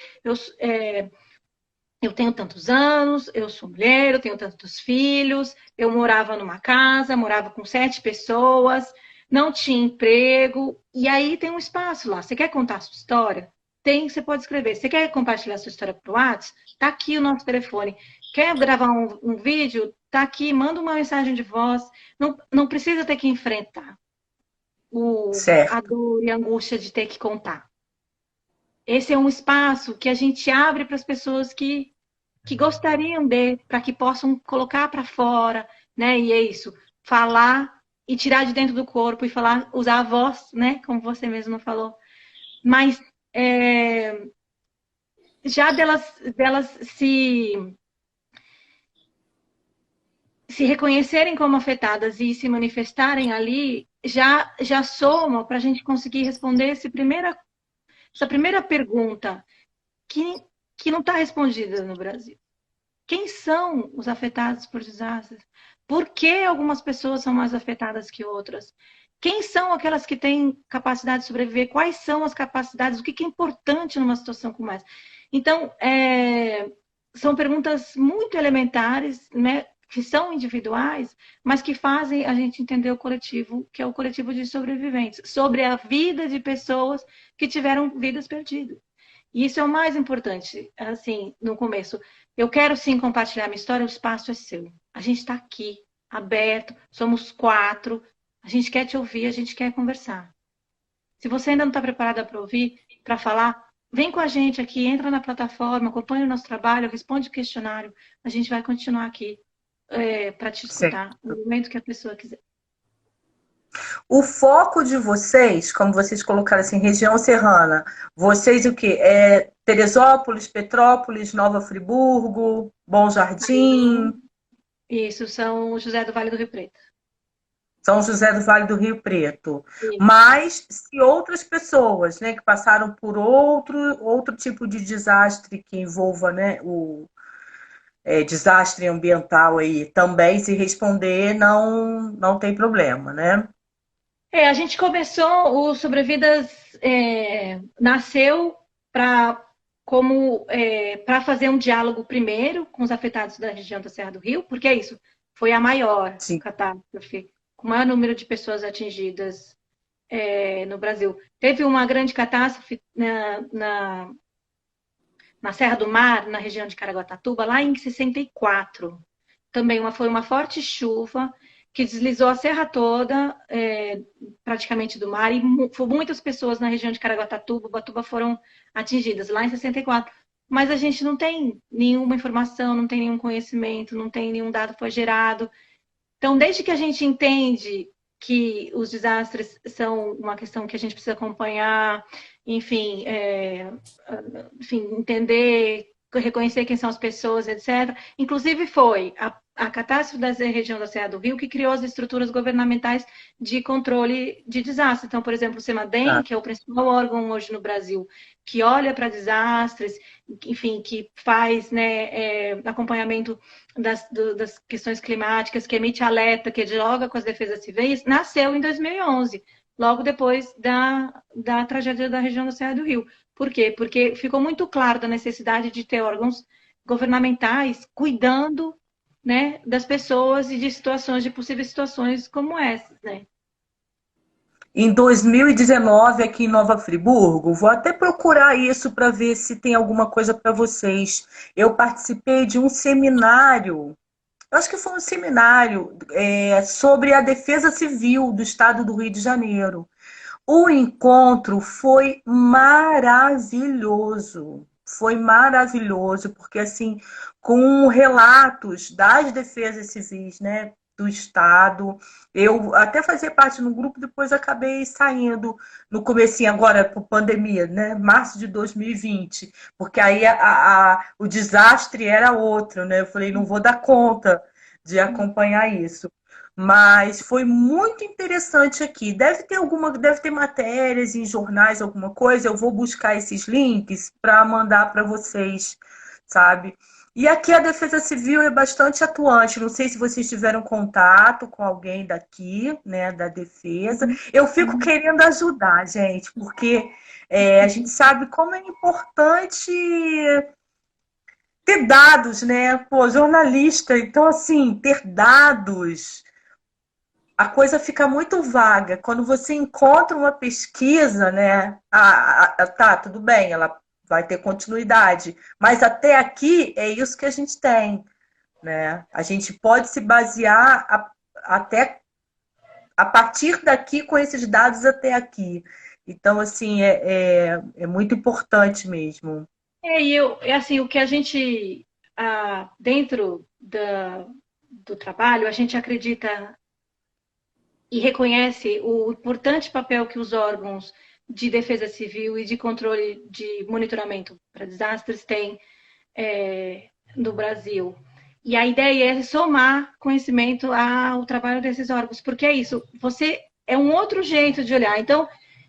eu tenho tantos anos, eu sou mulher, eu tenho tantos filhos, eu morava numa casa, morava com 7 pessoas, não tinha emprego, e aí tem um espaço lá. Você quer contar a sua história? Você pode escrever. Você quer compartilhar a sua história para o WhatsApp? Está aqui o nosso telefone. Quer gravar um vídeo? Está aqui, manda uma mensagem de voz. Não precisa ter que enfrentar a dor e a angústia de ter que contar. Esse é um espaço que a gente abre para as pessoas que gostariam para que possam colocar para fora, né? E é isso, falar e tirar de dentro do corpo e falar, usar a voz, né? Como você mesmo falou. Mas já delas se reconhecerem como afetadas e se manifestarem ali, já soma para a gente conseguir responder essa primeira pergunta que não está respondida no Brasil. Quem são os afetados por desastres? Por que algumas pessoas são mais afetadas que outras? Quem são aquelas que têm capacidade de sobreviver? Quais são as capacidades? O que é importante numa situação como essa? Então, são perguntas muito elementares, né? que são individuais, mas que fazem a gente entender o coletivo, que é o coletivo de sobreviventes, sobre a vida de pessoas que tiveram vidas perdidas. E isso é o mais importante, assim, no começo. Eu quero sim compartilhar minha história, o espaço é seu. A gente está aqui, aberto, somos 4, a gente quer te ouvir, a gente quer conversar. Se você ainda não está preparada para ouvir, para falar, vem com a gente aqui, entra na plataforma, acompanha o nosso trabalho, responde o questionário. A gente vai continuar aqui para te escutar no momento que a pessoa quiser. O foco de vocês, como vocês colocaram assim, região serrana, vocês o quê? Teresópolis, Petrópolis, Nova Friburgo, Bom Jardim, Isso, São José do Vale do Rio Preto. São José do Vale do Rio Preto. Isso. Mas se outras pessoas, né, que passaram por outro tipo de desastre que envolva, né, o desastre ambiental aí, também se responder, não tem problema, né? A gente começou, o Sobrevidas nasceu para fazer um diálogo primeiro com os afetados da região da Serra do Rio, porque é isso, foi a maior Sim. catástrofe, com o maior número de pessoas atingidas no Brasil. Teve uma grande catástrofe na Serra do Mar, na região de Caraguatatuba, lá em 64. Também foi uma forte chuva que deslizou a serra toda, praticamente do mar, e muitas pessoas na região de Caraguatatuba, Ubatuba foram atingidas, lá em 64. Mas a gente não tem nenhuma informação, não tem nenhum conhecimento, não tem nenhum dado foi gerado. Então, desde que a gente entende que os desastres são uma questão que a gente precisa acompanhar, enfim, entender, reconhecer quem são as pessoas, etc. Inclusive foi a catástrofe da região da Serra do Rio que criou as estruturas governamentais de controle de desastres. Então, por exemplo, o CEMADEM, que é o principal órgão hoje no Brasil, que olha para desastres, enfim, que faz acompanhamento das questões climáticas, que emite alerta, que dialoga com as defesas civis, nasceu em 2011, logo depois da tragédia da região da Serra do Rio. Por quê? Porque ficou muito claro da necessidade de ter órgãos governamentais cuidando, né, das pessoas e de possíveis situações como essas, né? Em 2019, aqui em Nova Friburgo, vou até procurar isso para ver se tem alguma coisa para vocês. Eu participei de um seminário, eu acho que foi um seminário sobre a defesa civil do estado do Rio de Janeiro. O encontro foi maravilhoso. Foi maravilhoso, porque assim, com relatos das defesas civis, né, do Estado. Eu até fazia parte no grupo, depois acabei saindo no comecinho, agora por pandemia, né, março de 2020, porque aí o desastre era outro, né? Eu falei, não vou dar conta de acompanhar isso. Mas foi muito interessante aqui. Deve ter matérias em jornais, alguma coisa. Eu vou buscar esses links para mandar para vocês, sabe? E aqui a Defesa Civil é bastante atuante. Não sei se vocês tiveram contato com alguém daqui, né, da Defesa. Eu fico querendo ajudar, gente, porque a gente sabe como é importante ter dados, né? Pô, jornalista, então assim, ter dados, a coisa fica muito vaga. Quando você encontra uma pesquisa, né? Tá, tudo bem, ela vai ter continuidade. Mas até aqui é isso que a gente tem, né? A gente pode se basear até a partir daqui com esses dados até aqui. Então, assim, é muito importante mesmo. Assim, o que a gente, dentro do trabalho, a gente acredita e reconhece o importante papel que os órgãos de defesa civil e de controle de monitoramento para desastres têm no Brasil. E a ideia é somar conhecimento ao trabalho desses órgãos, porque é isso, é um outro jeito de olhar. Então,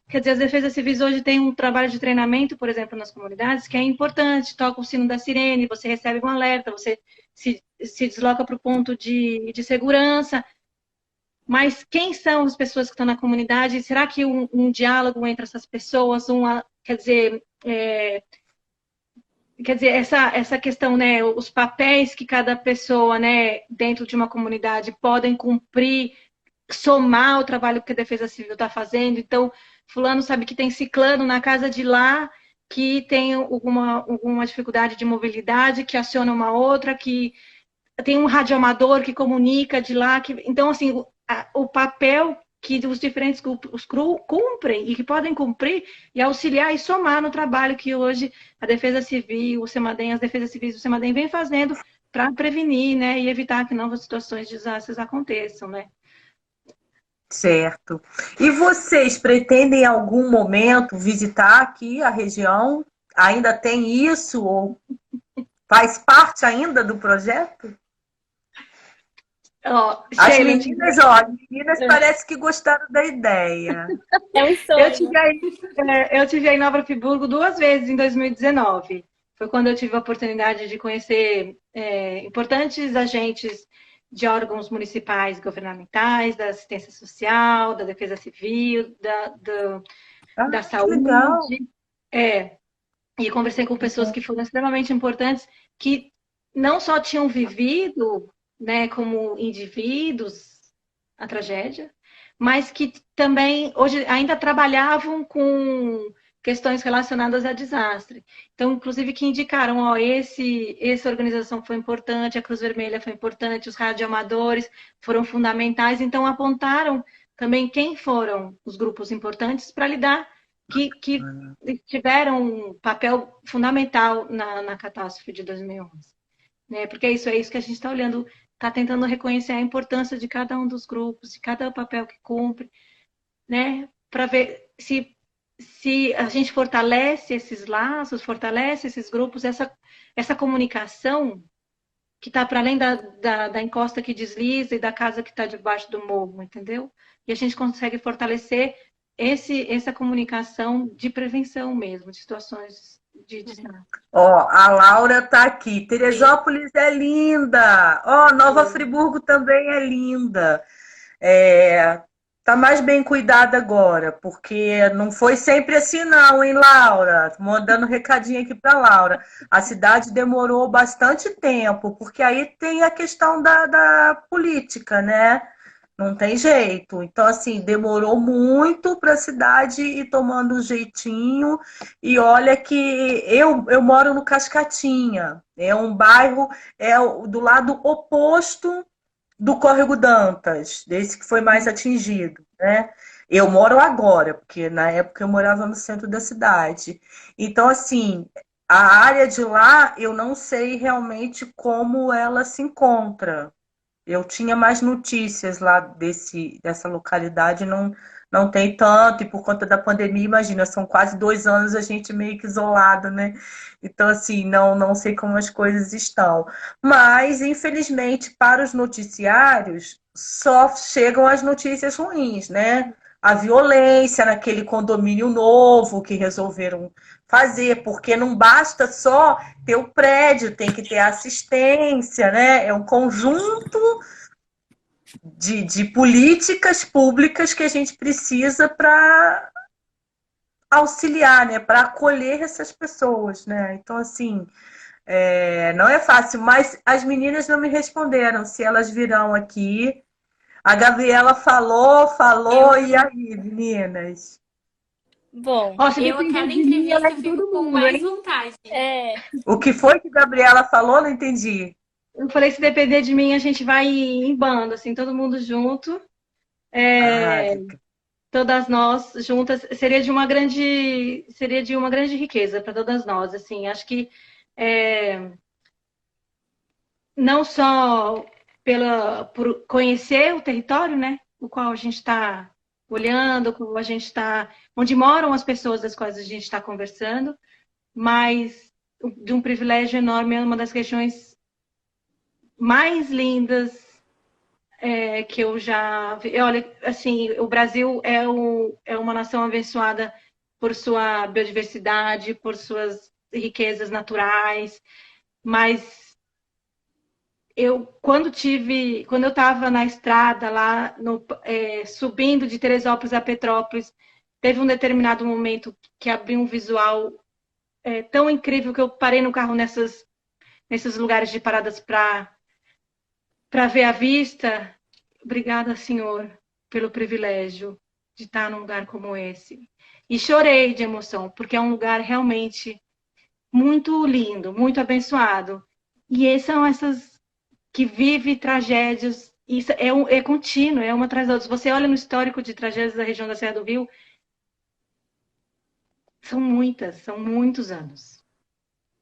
quer dizer, as defesas civis hoje têm um trabalho de treinamento, por exemplo, nas comunidades, que é importante, toca o sino da sirene, você recebe um alerta, você se desloca para o ponto de segurança. Mas quem são as pessoas que estão na comunidade? Será que um diálogo entre essas pessoas, quer dizer, quer dizer, essa questão, né, os papéis que cada pessoa, né, dentro de uma comunidade podem cumprir, somar o trabalho que a Defesa Civil está fazendo. Então, fulano sabe que tem ciclano na casa de lá que tem alguma dificuldade de mobilidade, que aciona uma outra, que tem um radioamador que comunica de lá. Então, assim, o papel que os diferentes grupos cumprem e que podem cumprir e auxiliar e somar no trabalho que hoje a Defesa Civil, o CEMADEM, as Defesas Civis do CEMADEM vem fazendo para prevenir, né, e evitar que novas situações de desastres aconteçam, né? Certo. E vocês pretendem em algum momento visitar aqui a região? Ainda tem isso? Ou faz parte ainda do projeto? As meninas parece que gostaram da ideia. É um sonho. Eu tive aí em Nova Friburgo 2 vezes em 2019. Foi quando eu tive a oportunidade de conhecer importantes agentes de órgãos municipais governamentais, da assistência social, da defesa civil, da saúde. Legal. E conversei com pessoas que foram extremamente importantes, que não só tinham vivido, né, como indivíduos a tragédia, mas que também hoje ainda trabalhavam com questões relacionadas a desastre. Então, inclusive, que indicaram, essa organização foi importante, a Cruz Vermelha foi importante, os radioamadores foram fundamentais, então apontaram também quem foram os grupos importantes para lidar, que tiveram um papel fundamental na catástrofe de 2011. Né? Porque é isso que a gente está olhando, está tentando reconhecer a importância de cada um dos grupos, de cada papel que cumpre, né? Para ver se a gente fortalece esses laços, fortalece esses grupos, essa comunicação que está para além da encosta que desliza e da casa que está debaixo do morro, entendeu? E a gente consegue fortalecer essa comunicação de prevenção mesmo, de situações de desastre. A Laura está aqui. Teresópolis é linda. Nova Friburgo também é linda. Tá mais bem cuidada agora, porque não foi sempre assim não, hein, Laura? Mandando um recadinho aqui para Laura. A cidade demorou bastante tempo, porque aí tem a questão da política, né? Não tem jeito. Então, assim, demorou muito para a cidade ir tomando um jeitinho. E olha que eu moro no Cascatinha. É um bairro do lado oposto do Córrego Dantas, desse que foi mais atingido, né? Eu moro agora, porque na época eu morava no centro da cidade. Então, assim, a área de lá, eu não sei realmente como ela se encontra. Eu tinha mais notícias lá dessa localidade, não tem tanto, e por conta da pandemia, imagina, são quase 2 anos a gente meio que isolado, né? Então, assim, não sei como as coisas estão. Mas, infelizmente, para os noticiários, só chegam as notícias ruins, né? A violência naquele condomínio novo que resolveram fazer, porque não basta só ter o prédio, tem que ter assistência, né? É um conjunto de políticas públicas que a gente precisa para auxiliar, né? Para acolher essas pessoas, né? Então, assim, não é fácil, mas as meninas não me responderam se elas virão aqui. A Gabriela falou, e aí, meninas? Bom, eu a cada entrevista fico com mais vontade. O que foi que a Gabriela falou? Não entendi. Eu falei, se depender de mim, a gente vai em bando, assim, todo mundo junto. Todas nós juntas, seria de uma grande riqueza para todas nós, assim. Acho que não só por conhecer o território, né, o qual a gente está olhando, onde moram as pessoas das quais a gente está conversando, mas de um privilégio enorme, é uma das regiões mais lindas que eu já vi. Olha, assim, o Brasil é uma nação abençoada por sua biodiversidade, por suas riquezas naturais, mas quando eu estava na estrada lá, subindo de Teresópolis a Petrópolis, teve um determinado momento que abriu um visual tão incrível que eu parei no carro nesses lugares de paradas para ver a vista. Obrigada, Senhor, pelo privilégio de estar num lugar como esse. E chorei de emoção, porque é um lugar realmente muito lindo, muito abençoado. E são essas que vivem tragédias, isso é contínuo, é uma atrás da outra. Se você olha no histórico de tragédias da região da Serra do Rio, são muitas, são muitos anos.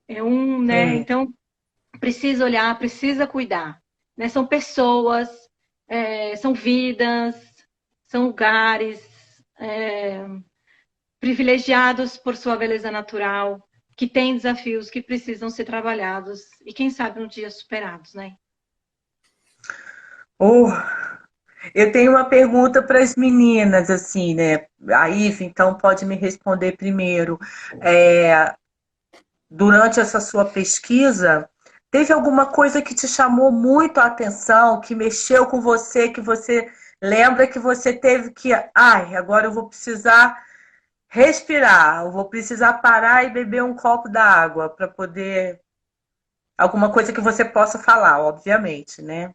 Né? É. Então, precisa olhar, precisa cuidar. Né? São pessoas, são vidas, são lugares privilegiados por sua beleza natural, que têm desafios que precisam ser trabalhados e, quem sabe, um dia superados, né? Oh, eu tenho uma pergunta para as meninas, assim, né? A Ive, então, pode me responder primeiro. É, durante essa sua pesquisa, teve alguma coisa que te chamou muito a atenção, que mexeu com você, que você lembra que você teve que, ai, agora eu vou precisar respirar, eu vou precisar parar e beber um copo d'água para poder. Alguma coisa que você possa falar, obviamente, né?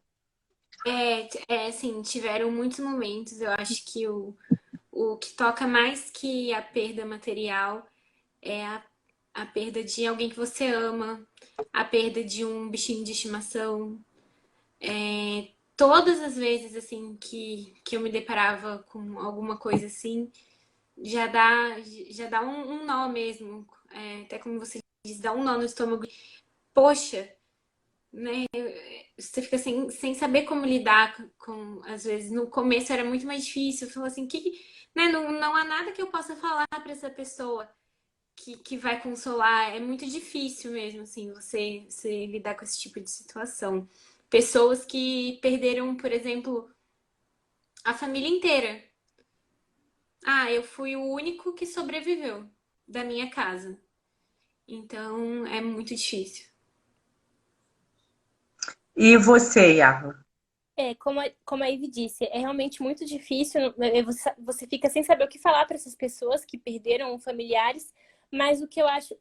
Assim, tiveram muitos momentos. Eu acho que o que toca mais que a perda material é a perda de alguém que você ama, a perda de um bichinho de estimação. Todas as vezes, assim, que eu me deparava com alguma coisa assim, já dá um nó mesmo. Até como você diz, dá um nó no estômago. Poxa, né? Você fica sem saber como lidar às vezes. No começo era muito mais difícil. Eu falo assim, né? Não há nada que eu possa falar para essa pessoa que vai consolar. É muito difícil mesmo, assim, você lidar com esse tipo de situação. Pessoas que perderam, por exemplo, a família inteira. Ah, eu fui o único que sobreviveu da minha casa. Então é muito difícil. E você, Yara? Como a Ivy disse, é realmente muito difícil. Você fica sem saber o que falar para essas pessoas que perderam familiares. Mas o que eu acho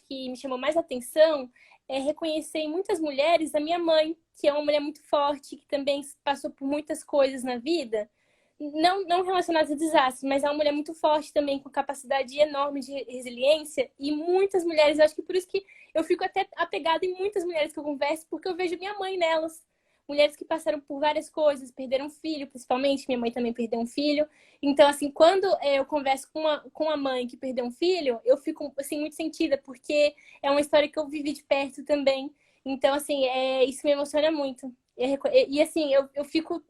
que me chamou mais atenção é reconhecer em muitas mulheres a minha mãe, que é uma mulher muito forte, que também passou por muitas coisas na vida, não relacionadas a desastres, mas é uma mulher muito forte também, com capacidade enorme de resiliência. E muitas mulheres, eu acho que por isso que eu fico até apegada em muitas mulheres que eu converso, porque eu vejo minha mãe nelas. Mulheres que passaram por várias coisas, perderam um filho, principalmente. Minha mãe também perdeu um filho. Então, assim, quando eu converso com uma mãe que perdeu um filho, eu fico, assim, muito sentida, porque é uma história que eu vivi de perto também. Então, assim, isso me emociona muito. Assim, eu fico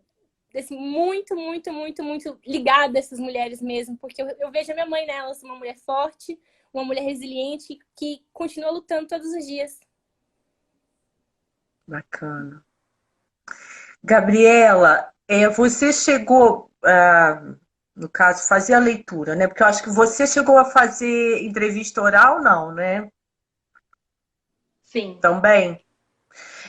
assim, muito, muito, muito, muito ligada a essas mulheres mesmo, porque eu vejo a minha mãe nelas, uma mulher forte, uma mulher resiliente, que continua lutando todos os dias. Bacana. Gabriela, você chegou, no caso, fazer a leitura, né? Porque eu acho que você chegou a fazer entrevista oral, não, né? Sim, Também.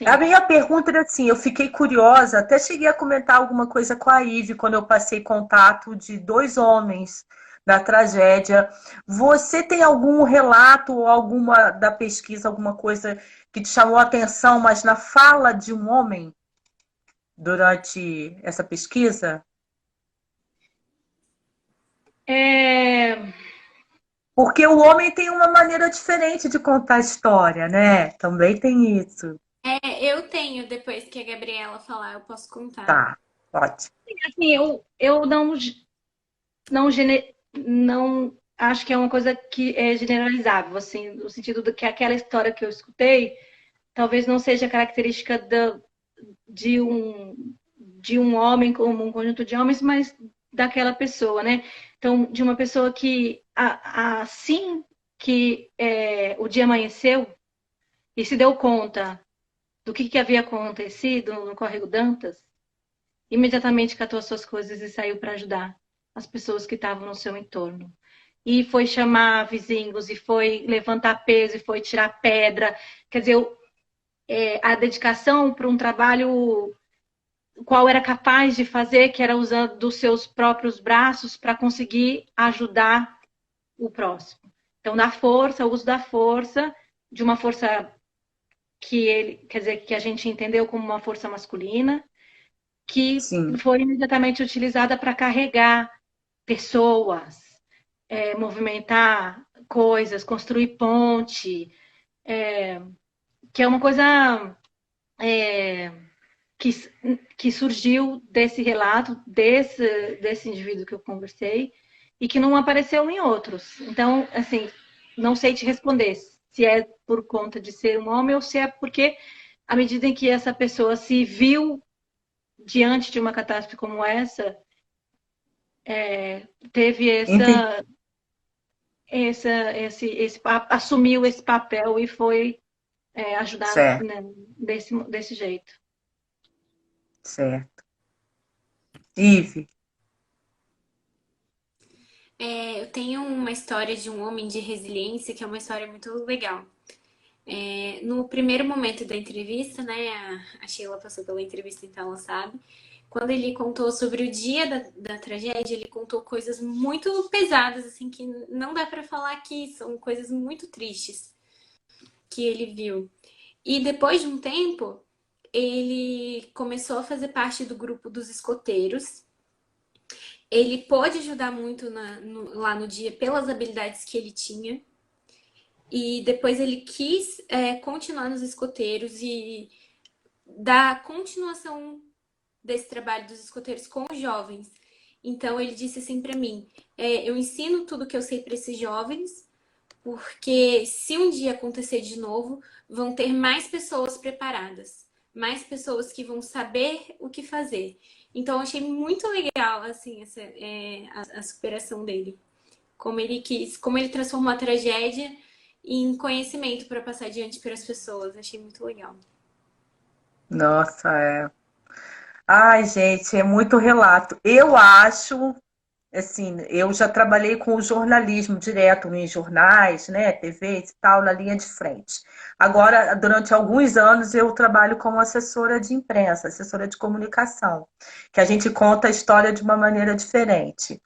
A sim. minha pergunta era assim, eu fiquei curiosa, até cheguei a comentar alguma coisa com a Ive quando eu passei contato de dois homens da tragédia. Você tem algum relato ou alguma da pesquisa, alguma coisa que te chamou a atenção, mas na fala de um homem durante essa pesquisa? É, Porque o homem tem uma maneira diferente de contar a história, né? Também tem isso. Eu tenho, depois que a Gabriela falar, eu posso contar. Tá, pode. assim, eu não acho que é uma coisa que é generalizável, assim, no sentido de que aquela história que eu escutei talvez não seja característica de um homem como um conjunto de homens, mas daquela pessoa, né? Então, de uma pessoa que assim que o dia amanheceu e se deu conta do que havia acontecido no Córrego Dantas, imediatamente catou as suas coisas e saiu para ajudar as pessoas que estavam no seu entorno. E foi chamar vizinhos, e foi levantar peso, e foi tirar pedra. Quer dizer, a dedicação para um trabalho qual era capaz de fazer, que era usando dos seus próprios braços para conseguir ajudar o próximo. Então, na força, o uso da força, de uma força que ele, quer dizer, que a gente entendeu como uma força masculina, que Sim. foi imediatamente utilizada para carregar pessoas, movimentar coisas, construir ponte, que é uma coisa que, que surgiu desse relato, desse indivíduo que eu conversei, e que não apareceu em outros. Então, assim, não sei te responder se é por conta de ser um homem ou se é porque, à medida em que essa pessoa se viu diante de uma catástrofe como essa, teve Entendi. assumiu esse papel e foi ajudar, Certo, né, desse jeito. certo. Ive, Eu tenho uma história de um homem de resiliência que é uma história muito legal. No primeiro momento da entrevista, né, a Sheila passou pela entrevista, então ela sabe. Quando ele contou sobre o dia da tragédia, ele contou coisas muito pesadas, assim, que não dá pra falar aqui, são coisas muito tristes que ele viu. E depois de um tempo, ele começou a fazer parte do grupo dos escoteiros. Ele pôde ajudar muito lá no dia pelas habilidades que ele tinha. E depois ele quis continuar nos escoteiros e dar continuação desse trabalho dos escoteiros com os jovens. Então ele disse assim para mim: eu ensino tudo que eu sei para esses jovens, porque se um dia acontecer de novo, vão ter mais pessoas preparadas, mais pessoas que vão saber o que fazer. Então eu achei muito legal assim a superação dele, como ele quis, como ele transformou a tragédia em conhecimento para passar adiante para as pessoas. Achei muito legal. nossa, é. Ai, gente, é muito relato. Eu acho, assim, eu já trabalhei com o jornalismo direto em jornais, né, TV e tal, na linha de frente. Agora, durante alguns anos, eu trabalho como assessora de imprensa, assessora de comunicação, que a gente conta a história de uma maneira diferente.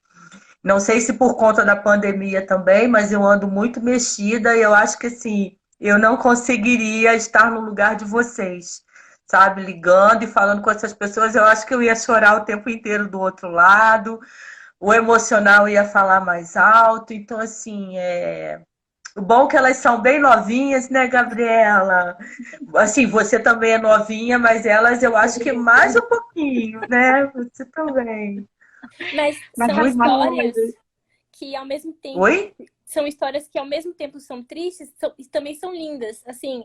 Não sei se por conta da pandemia também, mas eu ando muito mexida e eu acho que assim, eu não conseguiria estar no lugar de vocês, sabe? Ligando e falando com essas pessoas, eu acho que eu ia chorar o tempo inteiro do outro lado, o emocional ia falar mais alto. Então, assim, o bom é que elas são bem novinhas, né, Gabriela? Assim, você também é novinha, mas elas eu acho que mais um pouquinho, né? Você também. Mas Mas são faz uma histórias coisa. que ao mesmo Oi? tempo são tristes e também são lindas. Assim,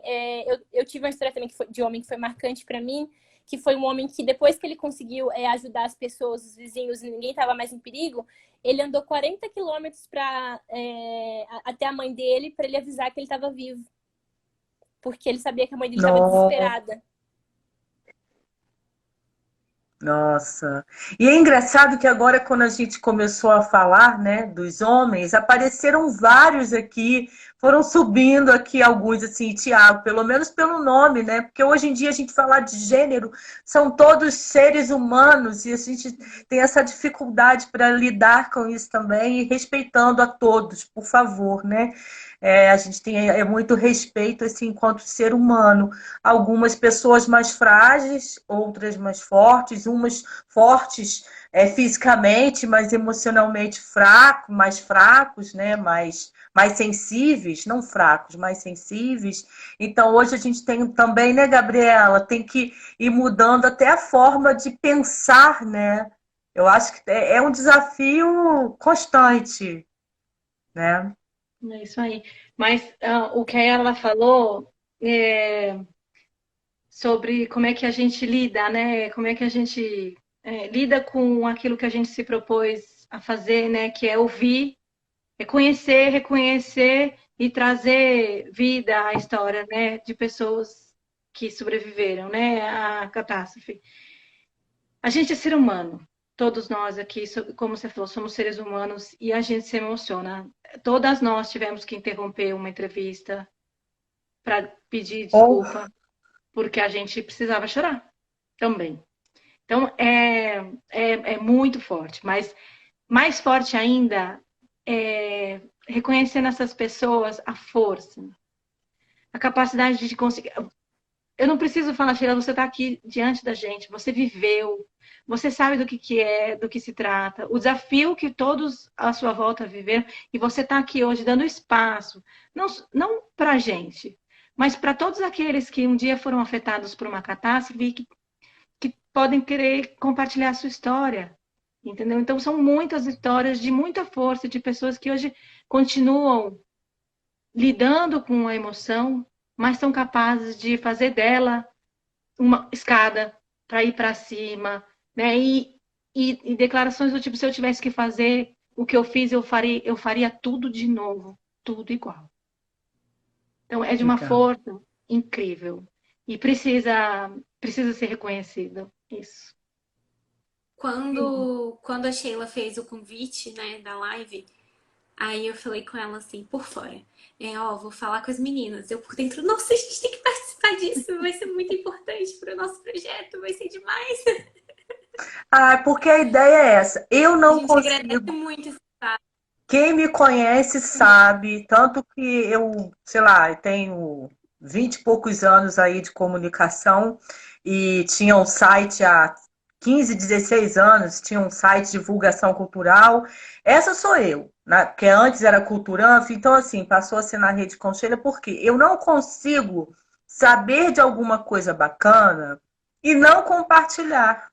eu tive uma história também de homem que foi marcante para mim, que foi um homem que depois que ele conseguiu ajudar as pessoas, os vizinhos, e ninguém estava mais em perigo, ele andou 40 quilômetros até a mãe dele para ele avisar que ele estava vivo, porque ele sabia que a mãe dele estava Não. desesperada. Nossa. E é engraçado que agora, quando a gente começou a falar, né, dos homens, apareceram vários aqui, foram subindo aqui alguns, assim, Tiago, pelo menos pelo nome, né? Porque hoje em dia a gente falar de gênero, são todos seres humanos e a gente tem essa dificuldade para lidar com isso também e respeitando a todos, por favor, né? A gente tem muito respeito, assim, enquanto ser humano. Algumas pessoas mais frágeis, outras mais fortes, umas fortes fisicamente, mas emocionalmente mais fracos, né? Mais sensíveis, não fracos, mais sensíveis. Então, hoje a gente tem também, né, Gabriela, tem que ir mudando até a forma de pensar, né? Eu acho que é um desafio constante, né? É isso aí. Mas o que ela falou sobre como é que a gente lida, né? Como é que a gente lida com aquilo que a gente se propôs a fazer, né? Que é ouvir, conhecer, reconhecer e trazer vida à história, né? De pessoas que sobreviveram, né? À catástrofe. A gente é ser humano. Todos nós aqui, como você falou, somos seres humanos e a gente se emociona. Todas nós tivemos que interromper uma entrevista para pedir Oh, desculpa, porque a gente precisava chorar também. Então, é muito forte, mas mais forte ainda reconhecer nessas pessoas a força, a capacidade de conseguir. Eu não preciso falar, Sheila, você está aqui diante da gente, você viveu, você sabe do que é, do que se trata, o desafio que todos à sua volta viveram, e você está aqui hoje dando espaço, não para a gente, mas para todos aqueles que um dia foram afetados por uma catástrofe e que podem querer compartilhar a sua história, entendeu? Então, são muitas histórias de muita força, de pessoas que hoje continuam lidando com a emoção, mas são capazes de fazer dela uma escada para ir para cima, né? E declarações do tipo, se eu tivesse que fazer o que eu fiz, eu faria tudo de novo, tudo igual. Então, é de uma Legal. força incrível e precisa ser reconhecido isso. Quando a Sheila fez o convite, né, da live, aí eu falei com ela assim, por fora. Vou falar com as meninas. Eu por dentro, nossa, a gente tem que participar disso. Vai ser muito importante para o nosso projeto. Vai ser demais. Ah, porque a ideia é essa. Eu A não gente agradece consigo. muito esse espaço. Quem me conhece sabe, tanto que eu, sei lá, eu tenho 20 e poucos anos aí de comunicação e tinha um site há 15, 16 anos, tinha um site de divulgação cultural. Essa sou eu, né? Porque antes era Culturanf, então assim, passou a ser na Rede Conselho, porque eu não consigo saber de alguma coisa bacana e não compartilhar.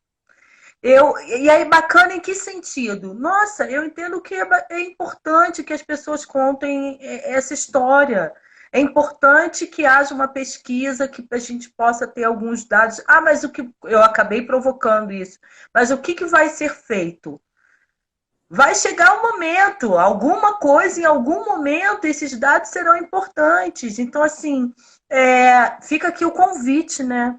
E aí, bacana em que sentido? Nossa, eu entendo que é importante que as pessoas contem essa história. É importante que haja uma pesquisa, que a gente possa ter alguns dados. Ah, mas o que eu acabei provocando isso. Mas o que vai ser feito? Vai chegar um momento, alguma coisa, em algum momento, esses dados serão importantes. Então, assim, fica aqui o convite, né?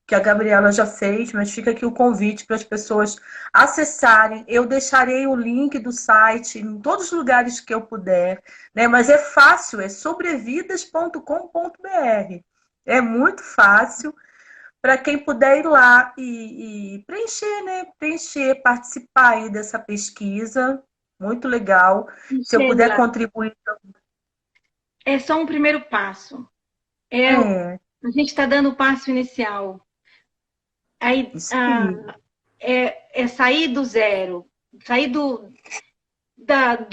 Que a Gabriela já fez, mas fica aqui o convite para as pessoas acessarem. Eu deixarei o link do site em todos os lugares que eu puder, né? Mas é fácil, é sobrevidas.com.br. É muito fácil para quem puder ir lá e preencher, né? Preencher, participar aí dessa pesquisa. Muito legal. Se eu puder Sheila, contribuir. é só um primeiro passo. É, A gente está dando o passo inicial. Aí, isso aí. é sair do zero, sair do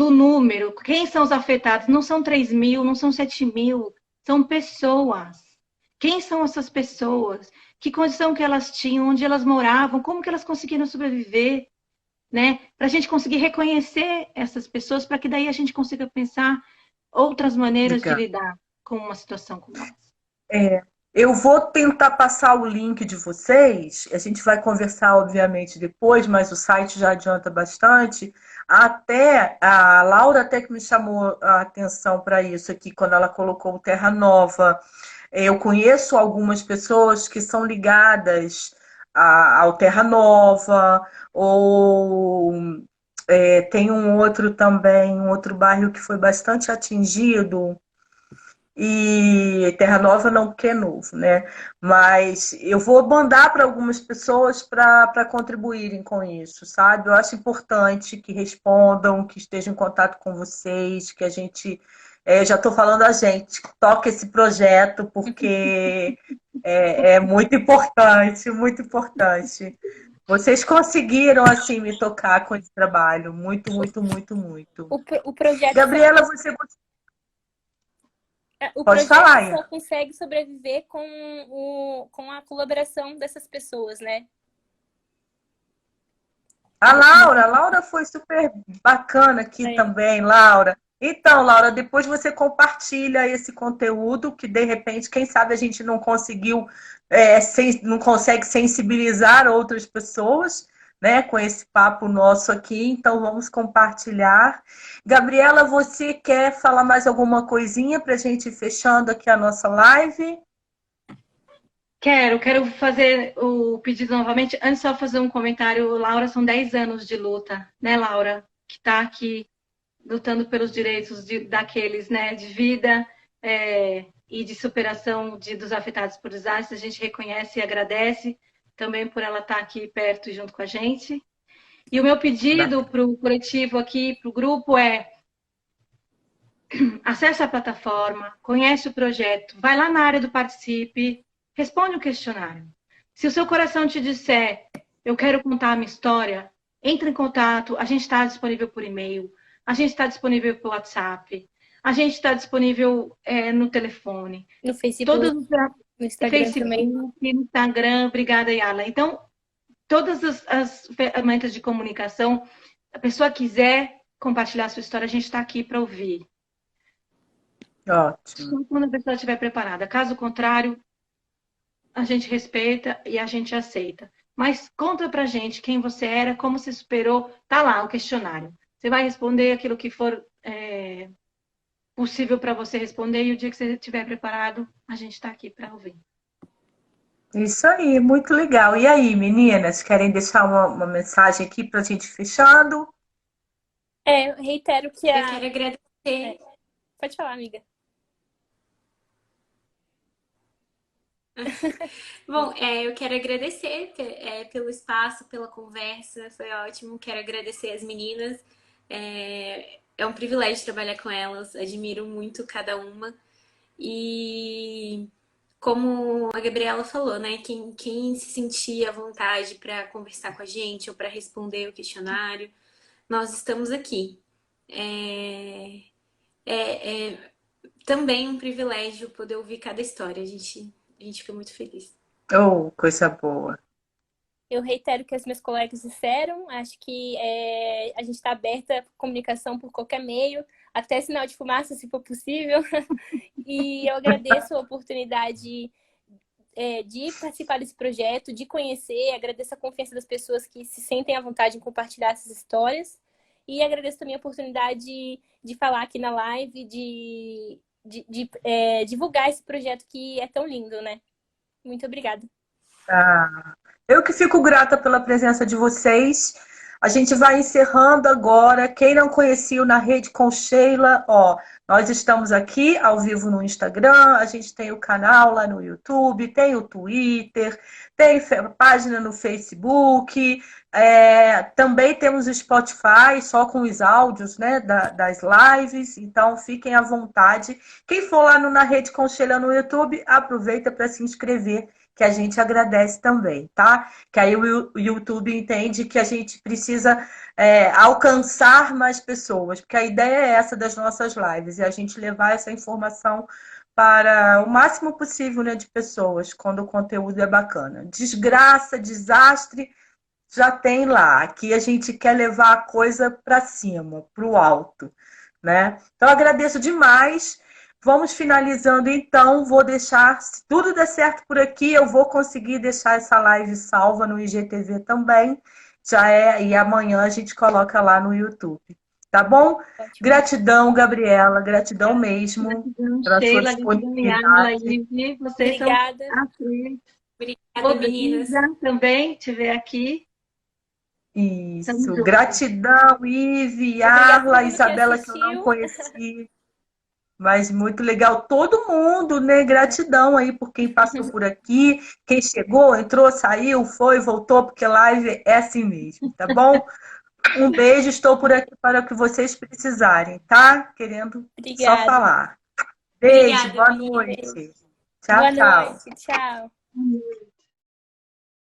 número. Quem são os afetados? Não são 3.000, não são 7.000, são pessoas. Quem são essas pessoas? Que condição que elas tinham? Onde elas moravam? Como que elas conseguiram sobreviver? Né? Para a gente conseguir reconhecer essas pessoas, para que daí a gente consiga pensar outras maneiras de Legal. lidar com uma situação como essa. Eu vou tentar passar o link de vocês. A gente vai conversar, obviamente, depois, mas o site já adianta bastante. Até a Laura até que me chamou a atenção para isso aqui, quando ela colocou o Terra Nova. Eu conheço algumas pessoas que são ligadas ao Terra Nova, ou tem um outro também, um outro bairro que foi bastante atingido. E Terra Nova não, porque é novo, né? Mas eu vou mandar para algumas pessoas para contribuírem com isso, sabe? Eu acho importante que respondam, que estejam em contato com vocês, que a gente. Já estou falando a gente, toque esse projeto, porque é muito importante, muito importante. Vocês conseguiram, assim, me tocar com esse trabalho. Muito, muito, muito, muito. O projeto Gabriela, você O pode projeto falar, só Ian. consegue sobreviver com a colaboração dessas pessoas, né? A Laura foi super bacana aqui É. também, Laura. Então, Laura, depois você compartilha esse conteúdo que de repente, quem sabe a gente não conseguiu, não consegue sensibilizar outras pessoas, né, com esse papo nosso aqui. Então, vamos compartilhar. Gabriela, você quer falar mais alguma coisinha para a gente ir fechando aqui a nossa live? Quero fazer o pedido novamente. Antes, só fazer um comentário. Laura, são 10 anos de luta, né, Laura? Que está aqui lutando pelos direitos daqueles, né, de vida e de superação dos afetados por desastres. A gente reconhece e agradece também por ela estar aqui perto e junto com a gente. E o meu pedido para o coletivo aqui, para o grupo, é acessa a plataforma, conhece o projeto, vai lá na área do Participe, responde o questionário. Se o seu coração te disser, eu quero contar a minha história, entre em contato, a gente está disponível por e-mail, a gente está disponível por WhatsApp, a gente está disponível no telefone. No Todos Facebook, os no Instagram também. Facebook, Instagram, obrigada, Yala. Então, todas as ferramentas de comunicação, a pessoa quiser compartilhar a sua história, a gente está aqui para ouvir. Ótimo. Só quando a pessoa estiver preparada. Caso contrário, a gente respeita e a gente aceita. Mas conta pra gente quem você era, como você superou. Tá lá o questionário. Você vai responder aquilo que for possível para você responder e o dia que você estiver preparado, a gente está aqui para ouvir. Isso aí, muito legal. E aí, meninas, querem deixar uma mensagem aqui para a gente fechando? Eu reitero que Eu quero agradecer. Pode falar, amiga. Bom, eu quero agradecer pelo espaço, pela conversa, foi ótimo. Quero agradecer as meninas. É um privilégio trabalhar com elas, admiro muito cada uma. E como a Gabriela falou, né? Quem se sentir à vontade para conversar com a gente ou para responder o questionário, nós estamos aqui. É também um privilégio poder ouvir cada história. A gente fica muito feliz. Oh, coisa boa. Eu reitero o que as minhas colegas disseram. Acho que a gente está aberta à comunicação por qualquer meio, até sinal de fumaça, se for possível. E eu agradeço a oportunidade de participar desse projeto, de conhecer, agradeço a confiança das pessoas que se sentem à vontade em compartilhar essas histórias. E agradeço também a oportunidade de falar aqui na live, de divulgar esse projeto que é tão lindo, né? Muito obrigada. Eu que fico grata pela presença de vocês. A gente vai encerrando agora. Quem não conhecia o Na Rede com Sheila, nós estamos aqui ao vivo no Instagram, a gente tem o canal lá no YouTube, tem o Twitter, tem página no Facebook, também temos o Spotify, só com os áudios, né, das lives, então fiquem à vontade. Quem for lá no Na Rede com Sheila no YouTube, aproveita para se inscrever, que a gente agradece também, tá? Que aí o YouTube entende que a gente precisa alcançar mais pessoas, porque a ideia é essa das nossas lives, e a gente levar essa informação para o máximo possível, né, de pessoas, quando o conteúdo é bacana. Desgraça, desastre, já tem lá. Aqui a gente quer levar a coisa para cima, para o alto, né? Então, agradeço demais. Vamos finalizando, então. Vou deixar, se tudo der certo por aqui, eu vou conseguir deixar essa live salva no IGTV também. E amanhã a gente coloca lá no YouTube. Tá bom? Ótimo. Gratidão, Gabriela. Gratidão mesmo. Gratidão, pela sua Sheila, disponibilidade. vocês Obrigada. Obrigada, meninas. Também te ver aqui. Isso. Gratidão, Ive, Arla, Isabela, que eu não conheci. Mas muito legal. Todo mundo, né? Gratidão aí por quem passou por aqui, quem chegou, entrou, saiu, foi, voltou, porque live é assim mesmo, tá bom? Um beijo, estou por aqui para o que vocês precisarem, tá? Querendo Obrigada. só falar. Beijo, Obrigada, boa meninas. noite. Tchau, Boa tchau. noite, tchau.